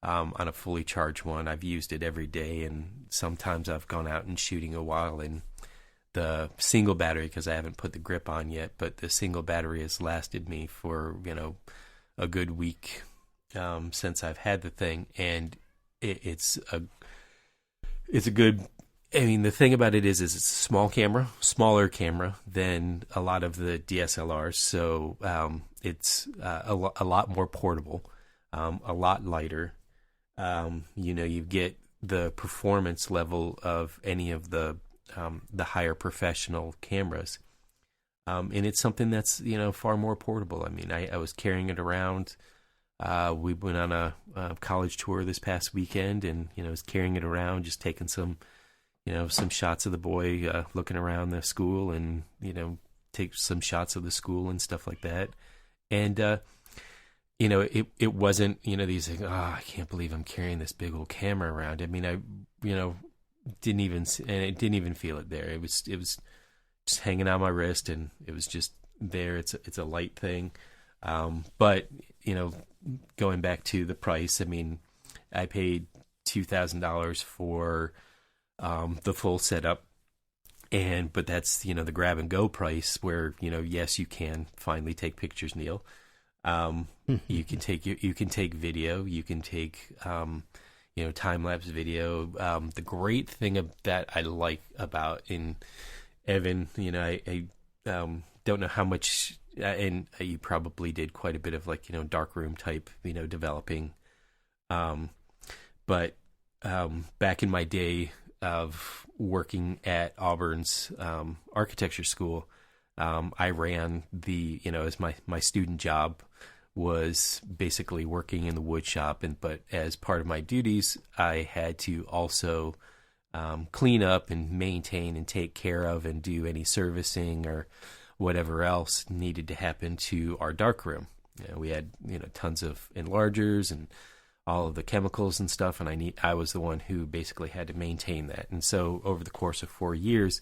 on a fully charged one. I've used it every day, and sometimes I've gone out and shooting a while in the single battery because I haven't put the grip on yet, but the single battery has lasted me for, a good week since I've had the thing, and it's a good. I mean, the thing about it is it's a smaller camera than a lot of the DSLRs, so it's a lot more portable, a lot lighter. You get the performance level of any of the higher professional cameras, and it's something that's far more portable. I mean, I was carrying it around. We went on a college tour this past weekend, and I was carrying it around, just taking some shots of the boy looking around the school, and take some shots of the school and stuff like that. And it wasn't these like, I can't believe I'm carrying this big old camera around. I mean, I didn't even feel it there. It was just hanging on my wrist, and it was just there. It's a light thing, but going back to the price, I mean, I paid $2,000 for the full setup, but that's the grab and go price where yes, you can finally take pictures, Neil. You can take video, you can take time lapse video. The great thing that I like about in Evan, I don't know how much, and you probably did quite a bit of darkroom type developing, but back in my day of working at Auburn's architecture school, I ran as my student job was basically working in the wood shop, but as part of my duties, I had to also clean up and maintain and take care of and do any servicing or whatever else needed to happen to our darkroom. We had tons of enlargers and all of the chemicals and stuff, and I was the one who basically had to maintain that. And so over the course of 4 years,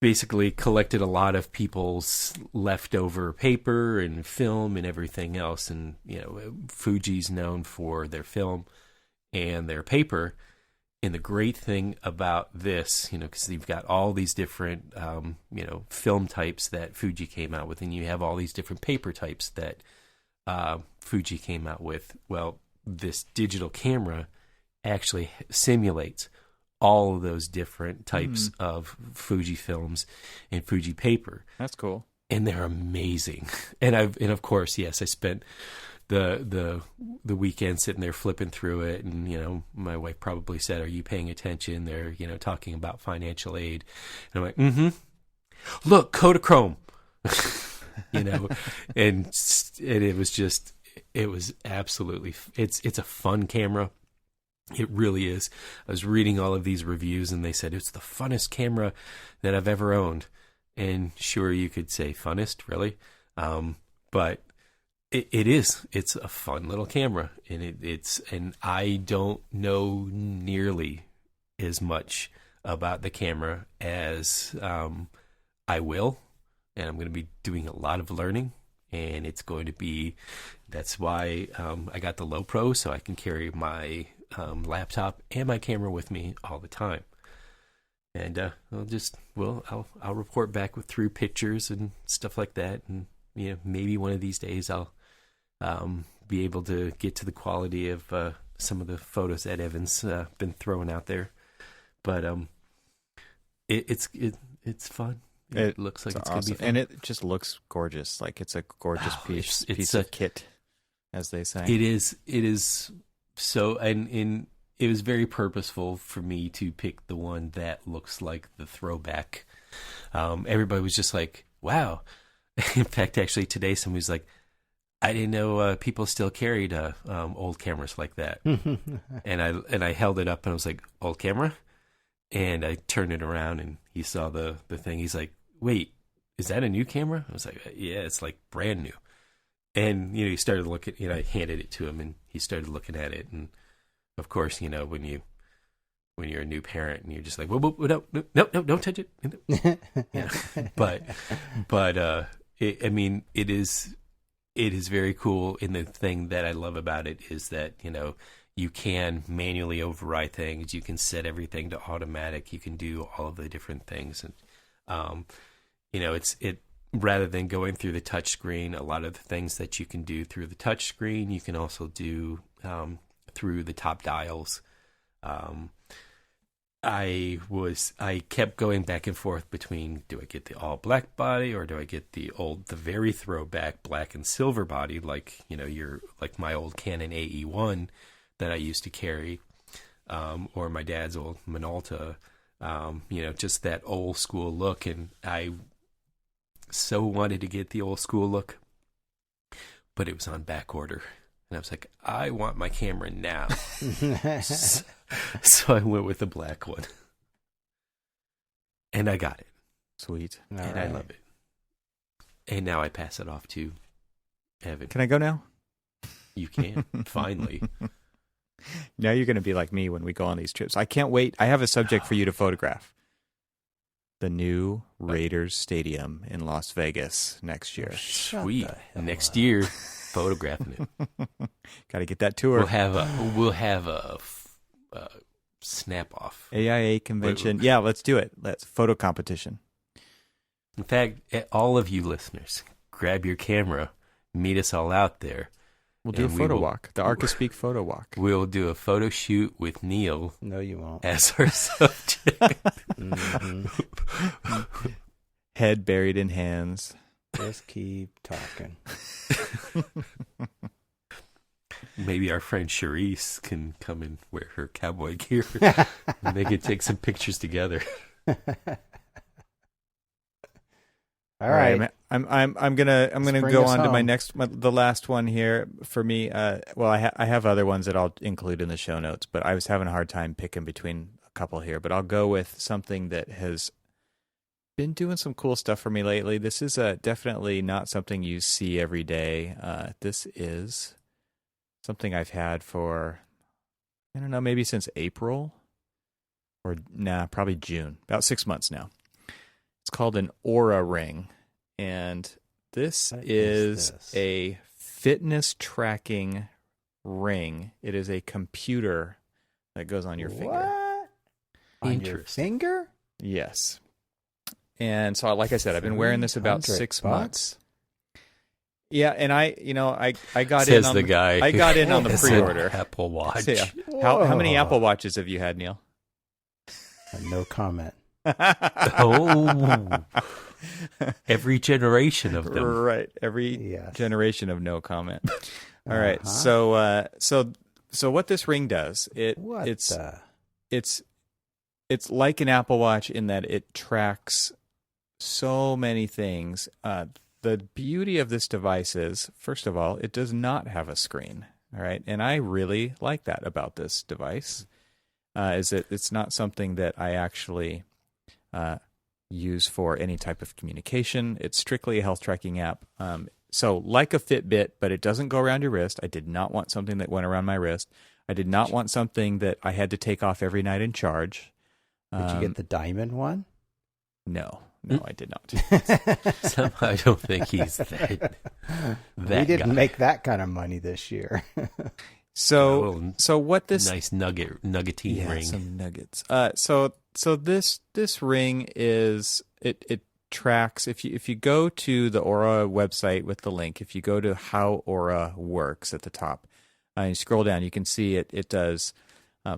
basically collected a lot of people's leftover paper and film and everything else. And Fuji's known for their film and their paper. And the great thing about this, because you've got all these different film types that Fuji came out with, and you have all these different paper types that Fuji came out with. Well, this digital camera actually simulates all of those different types of Fuji films and Fuji paper. That's cool. And they're amazing. And of course, yes, I spent the weekend sitting there flipping through it, and my wife probably said, "Are you paying attention?" They're talking about financial aid, and I'm like, look, Kodachrome. And it was absolutely, it's a fun camera. It really is. I was reading all of these reviews, and they said it's the funnest camera that I've ever owned. And sure, you could say funnest, really, but it is. It's a fun little camera, and and I don't know nearly as much about the camera as I will, and I'm going to be doing a lot of learning. And it's going to be, that's why I got the Low Pro, so I can carry my laptop and my camera with me all the time. And I'll report back through pictures and stuff like that. And maybe one of these days I'll be able to get to the quality of some of the photos that Evan's been throwing out there. But it's fun. It looks like it's awesome. Gonna be fun. And it just looks gorgeous. Like it's a gorgeous piece of kit, as they say. It is so, and it was very purposeful for me to pick the one that looks like the throwback. Everybody was just like, wow. In fact, actually today somebody was like, I didn't know people still carried old cameras like that. and I held it up and I was like, old camera? And I turned it around and he saw the thing. He's like, wait, is that a new camera? I was like, yeah, it's like brand new. And, he started looking, I handed it to him and he started looking at it. And of course, when you're a new parent and you're just like, whoa, no, don't touch it. But it is very cool. And the thing that I love about it is that, you can manually override things. You can set everything to automatic. You can do all of the different things. And, it rather than going through the touch screen, a lot of the things that you can do through the touch screen, you can also do through the top dials. I kept going back and forth between, do I get the all black body or do I get the very throwback black and silver body, like, like my old Canon AE1 that I used to carry, or my dad's old Minolta, just that old school look. And I so wanted to get the old school look, but it was on back order. And I was like, I want my camera now. So I went with the black one. And I got it. Sweet. And I love it. And now I pass it off to Evan. Can I go now? You can, finally. Now you're going to be like me when we go on these trips. I can't wait. I have a subject for you to photograph. The new Raiders Stadium in Las Vegas next year. Sweet. Next year, photographing it. Got to get that tour. We'll have a snap off. AIA convention. Yeah, let's do it. Let's photo competition. In fact, all of you listeners, grab your camera, meet us all out there. We'll do a photo walk. The Archispeak photo walk. We'll do a photo shoot with Neil. No, you won't. As our subject. Head buried in hands. Just keep talking. Maybe our friend Charisse can come and wear her cowboy gear, and they can take some pictures together. All right. I'm gonna go on to the last one here for me. I have other ones that I'll include in the show notes, but I was having a hard time picking between a couple here. But I'll go with something that has been doing some cool stuff for me lately. This is definitely not something you see every day. This is something I've had for, I don't know, maybe since April probably June, about 6 months now. It's called an Aura Ring, and this is a fitness tracking ring. It is a computer that goes on your finger. On your finger? Yes. And so, like I said, I've been wearing this about 6 months. Yeah, and I got Says the guy. I got in on the pre-order. Apple Watch. So, yeah. How many Apple Watches have you had, Neil? No comment. Oh, every generation of them, right? Every generation of no comment. All right, so what this ring does? It's like an Apple Watch in that it tracks so many things. The beauty of this device is, first of all, it does not have a screen. All right. And I really like that about this device, is that it's not something that I actually use for any type of communication. It's strictly a health tracking app. So like a Fitbit, but it doesn't go around your wrist. I did not want something that went around my wrist. I did not want something that I had to take off every night and charge. Did you get the diamond one? No, I did not. Somehow I don't think he's that We didn't guy. make that kind of money this year. So what this nice nuggety ring. Some nuggets. So this ring is it tracks if you go to the Aura website with the link. If you go to how Aura works at the top, and you scroll down, you can see it does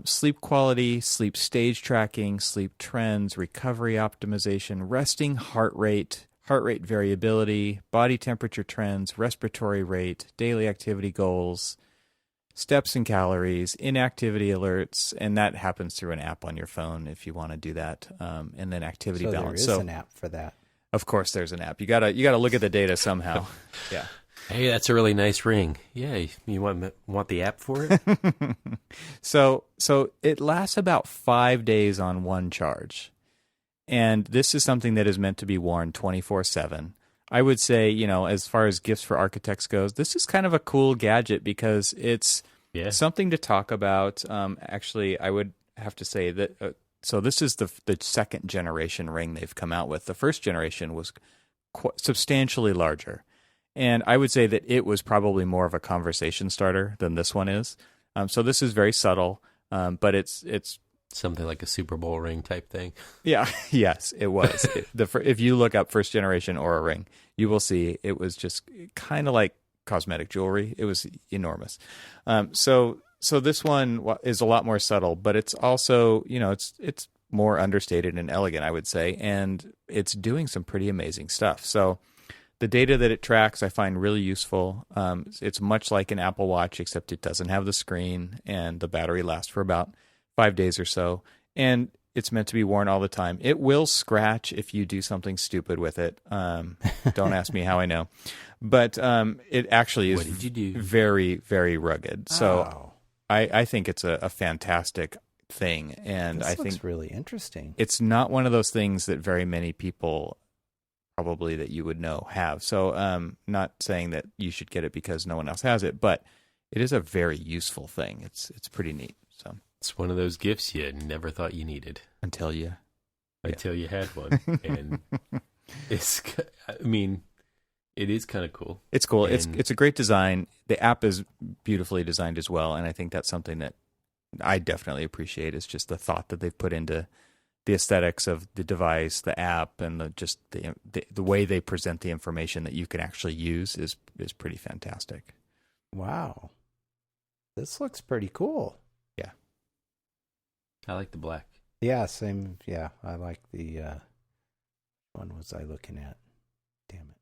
sleep quality, sleep stage tracking, sleep trends, recovery optimization, resting heart rate variability, body temperature trends, respiratory rate, daily activity goals, steps and calories, inactivity alerts, and that happens through an app on your phone if you want to do that, and then activity balance. There is an app for that. Of course, there's an app. You gotta look at the data somehow. Yeah. Hey, that's a really nice ring. Yeah, you want the app for it? So it lasts about 5 days on one charge, and this is something that is meant to be worn 24/7. I would say, as far as gifts for architects goes, this is kind of a cool gadget because it's something to talk about. Actually, I would have to say that. So this is the second generation ring they've come out with. The first generation was substantially larger. And I would say that it was probably more of a conversation starter than this one is. So this is very subtle, but it's something like a Super Bowl ring type thing. Yeah, yes, it was. If you look up first generation Aura ring, you will see it was just kind of like cosmetic jewelry. It was enormous. So this one is a lot more subtle, but it's also it's more understated and elegant, I would say, and it's doing some pretty amazing stuff. So. The data that it tracks I find really useful. It's much like an Apple Watch, except it doesn't have the screen, and the battery lasts for about 5 days or so. And it's meant to be worn all the time. It will scratch if you do something stupid with it. Don't ask me how I know. But it actually is very, very rugged. So I think it's a fantastic thing. And This I think looks really interesting. It's not one of those things that very many people probably that you would know have. So not saying that you should get it because no one else has it, but it is a very useful thing. It's pretty neat. So it's one of those gifts you never thought you needed until you had one. And it is kind of cool. It's cool. And it's a great design. The app is beautifully designed as well, and I think that's something that I definitely appreciate. Is just the thought that they've put into the aesthetics of the device, the app, and the way they present the information that you can actually use is pretty fantastic. Wow. This looks pretty cool. Yeah. I like the black. Yeah, same. Yeah, I like the one was I looking at? Damn it.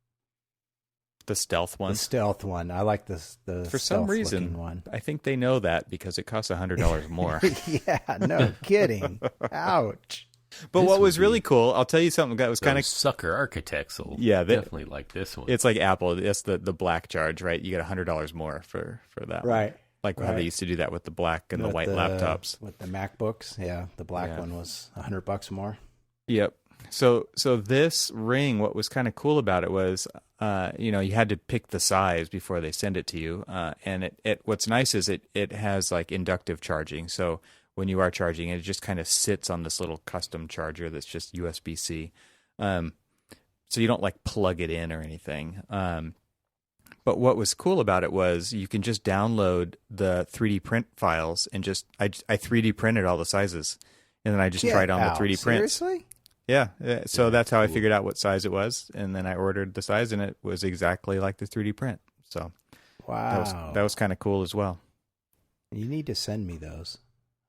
The stealth one. The stealth one. I like this. The for some reason one. I think they know that because it costs $100 more. Yeah, no kidding. Ouch. But what was really cool, I'll tell you something that was kind of sucker architects will definitely like this one. It's like Apple. It's the black charge, right? You get $100 more for that. Right. Like how they used to do that with the black and the white laptops. With the MacBooks. Yeah, the black one was $100 more. Yep. So this ring, what was kind of cool about it was, you had to pick the size before they send it to you. And what's nice is it has like inductive charging. So when you are charging it, just kind of sits on this little custom charger that's just USB-C. So you don't like plug it in or anything. But what was cool about it was you can just download the 3D print files and I 3D printed all the sizes. And then I just tried on the 3D prints. Seriously? Yeah. So that's how I figured out what size it was. And then I ordered the size and it was exactly like the 3D print. So wow, that was kind of cool as well. You need to send me those.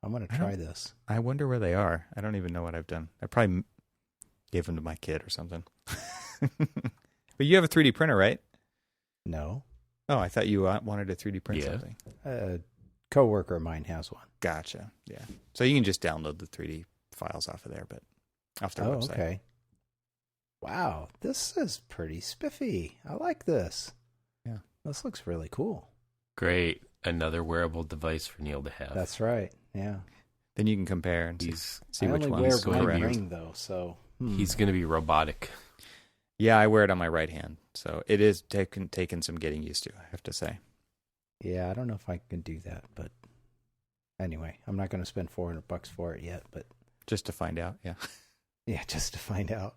I'm going to try this. I wonder where they are. I don't even know what I've done. I probably gave them to my kid or something. But you have a 3D printer, right? No. Oh, I thought you wanted to 3D print something. A coworker of mine has one. Gotcha. Yeah. So you can just download the 3D files off of there, but off their website. Okay. Wow, this is pretty spiffy. I like this. Yeah. This looks really cool. Great. another wearable device for Neil to have. That's right. Yeah. Then you can compare and see which one is I only wear correct. one ring, though, so... He's going to be robotic. Yeah, I wear it on my right hand, so it is taken some getting used to, I have to say. Yeah, I don't know if I can do that, but anyway, I'm not going to spend $400 for it yet, but... Just to find out, yeah. Yeah, just to find out.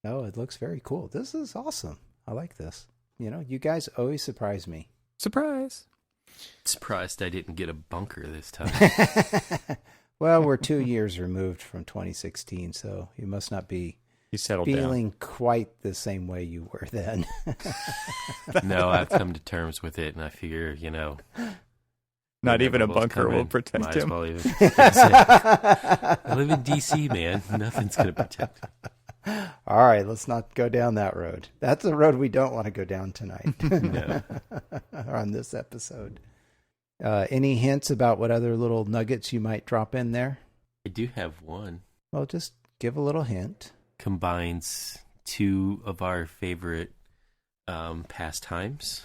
No, it looks very cool. This is awesome. I like this. You know, you guys always surprise me. Surprise! Surprised I didn't get a bunker this time. Well, we're 2 years removed from 2016, so you must not be feeling quite the same way you were then. No, I've come to terms with it, and I figure, not even a bunker will protect him. Well I live in D.C., man. Nothing's going to protect me. All right, let's not go down that road. That's a road we don't want to go down tonight. No. On this episode. Any hints about what other little nuggets you might drop in there? I do have one. Well, just give a little hint. Combines two of our favorite pastimes,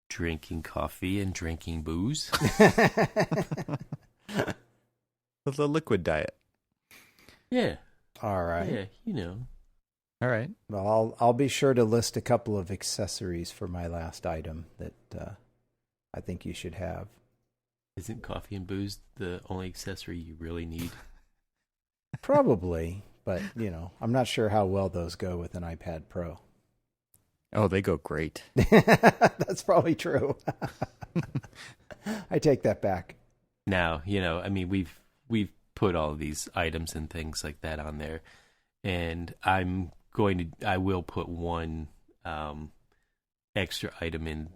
drinking coffee and drinking booze. The liquid diet. Yeah. All right. Yeah, All right. Well, I'll be sure to list a couple of accessories for my last item that I think you should have. Isn't coffee and booze the only accessory you really need? Probably, but, I'm not sure how well those go with an iPad Pro. Oh, they go great. That's probably true. I take that back. Now, we've put all of these items and things like that on there, and I will put one extra item in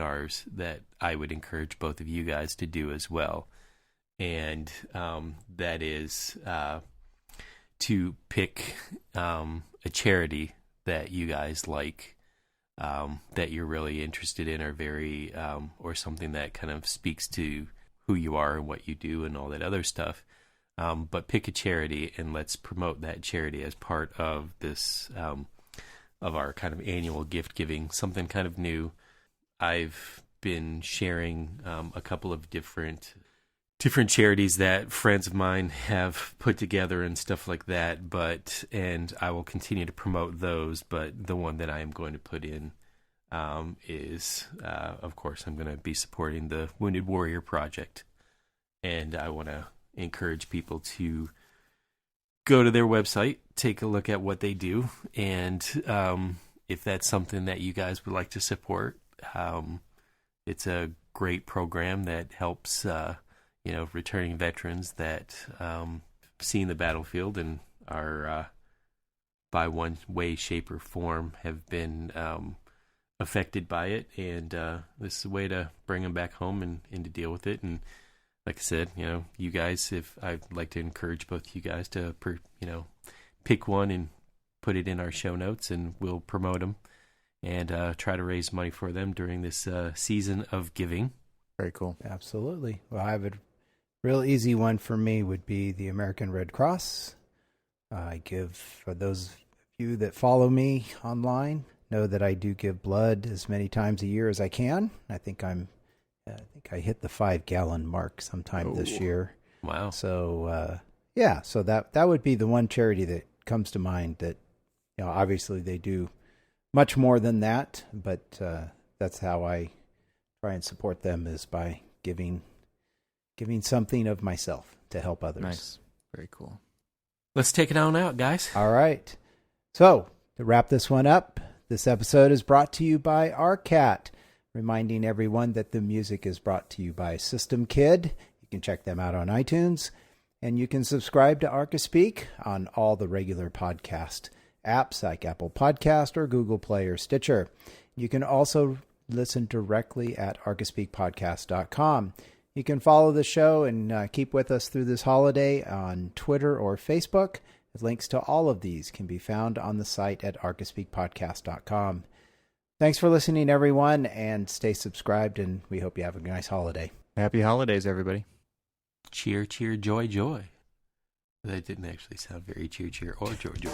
ours that I would encourage both of you guys to do as well, and that is to pick a charity that you guys like, that you're really interested in, or very or something that kind of speaks to who you are and what you do and all that other stuff. But pick a charity and let's promote that charity as part of this of our kind of annual gift giving, something kind of new. I've been sharing a couple of different charities that friends of mine have put together and stuff like that, and I will continue to promote those, but the one that I am going to put in is, of course, I'm going to be supporting the Wounded Warrior Project, and I want to encourage people to go to their website, take a look at what they do, and if that's something that you guys would like to support, it's a great program that helps returning veterans that seen the battlefield and are by one way, shape, or form have been affected by it, and this is a way to bring them back home and to deal with it. And like I said, you guys, if I'd like to encourage both you guys to pick one and put it in our show notes, and we'll promote them and try to raise money for them during this season of giving. Very cool. Absolutely. Well, I have a real easy one for me would be the American Red Cross. I give, for those of you that follow me online, know that I do give blood as many times a year as I can. I think I hit the 5-gallon mark sometime this year. Wow. So, so that would be the one charity that comes to mind that, obviously they do much more than that, but that's how I try and support them, is by giving something of myself to help others. Nice. Very cool. Let's take it on out, guys. All right. So, to wrap this one up, this episode is brought to you by Arcat, reminding everyone that the music is brought to you by System Kid. You can check them out on iTunes, and you can subscribe to Archispeak on all the regular podcast apps like Apple Podcast or Google Play or Stitcher. You can also listen directly at archispeakpodcast.com. You can follow the show and keep with us through this holiday on Twitter or Facebook. Links to all of these can be found on the site at archispeakpodcast.com. Thanks for listening, everyone, and stay subscribed, and we hope you have a nice holiday. Happy holidays, everybody. Cheer, cheer, joy, joy. That didn't actually sound very cheer, cheer, or joy, joy.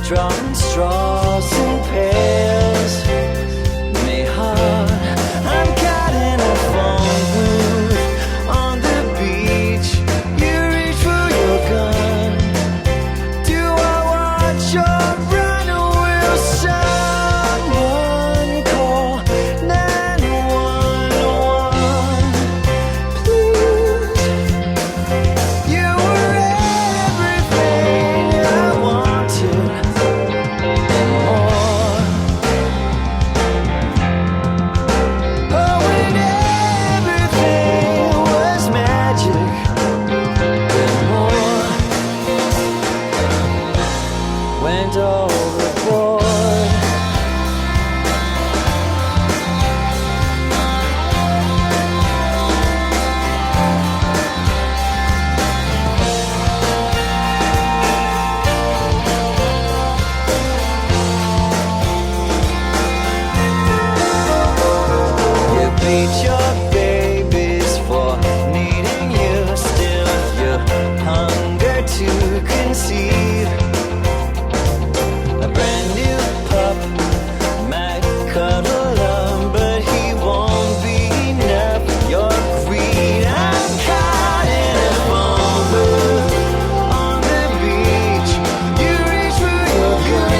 drawing straws and pails. Mayhap, I'm caught in a phone booth on the beach. You reach for your gun. Do I watch or run, or will someone call 911? Please. You were everything I wanted and more. Oh, when everything was magic and more. Went overboard. You beat your babies for needing you. Still, you hunger to conceive. A brand new pup might cuddle up, but he won't be enough. Your greed, I'm caught in a phone booth on the beach. You reach for your gun.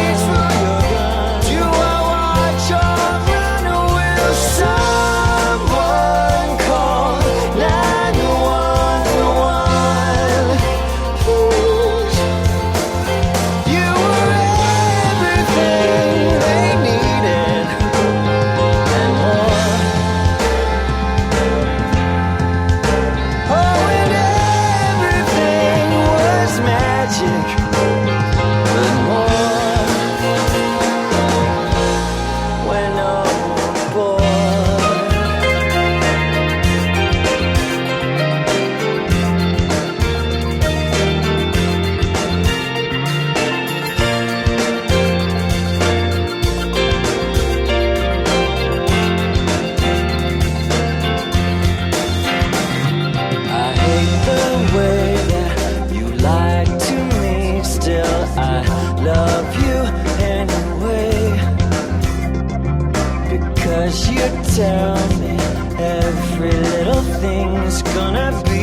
Do I watch or run, or will someone call 911? Please. You were everything they needed and more. Oh, and everything was magic, but more. Went overboard. I hate the way that you lied to me. Still, I love you anyway. Because you tell me every little thing's gonna be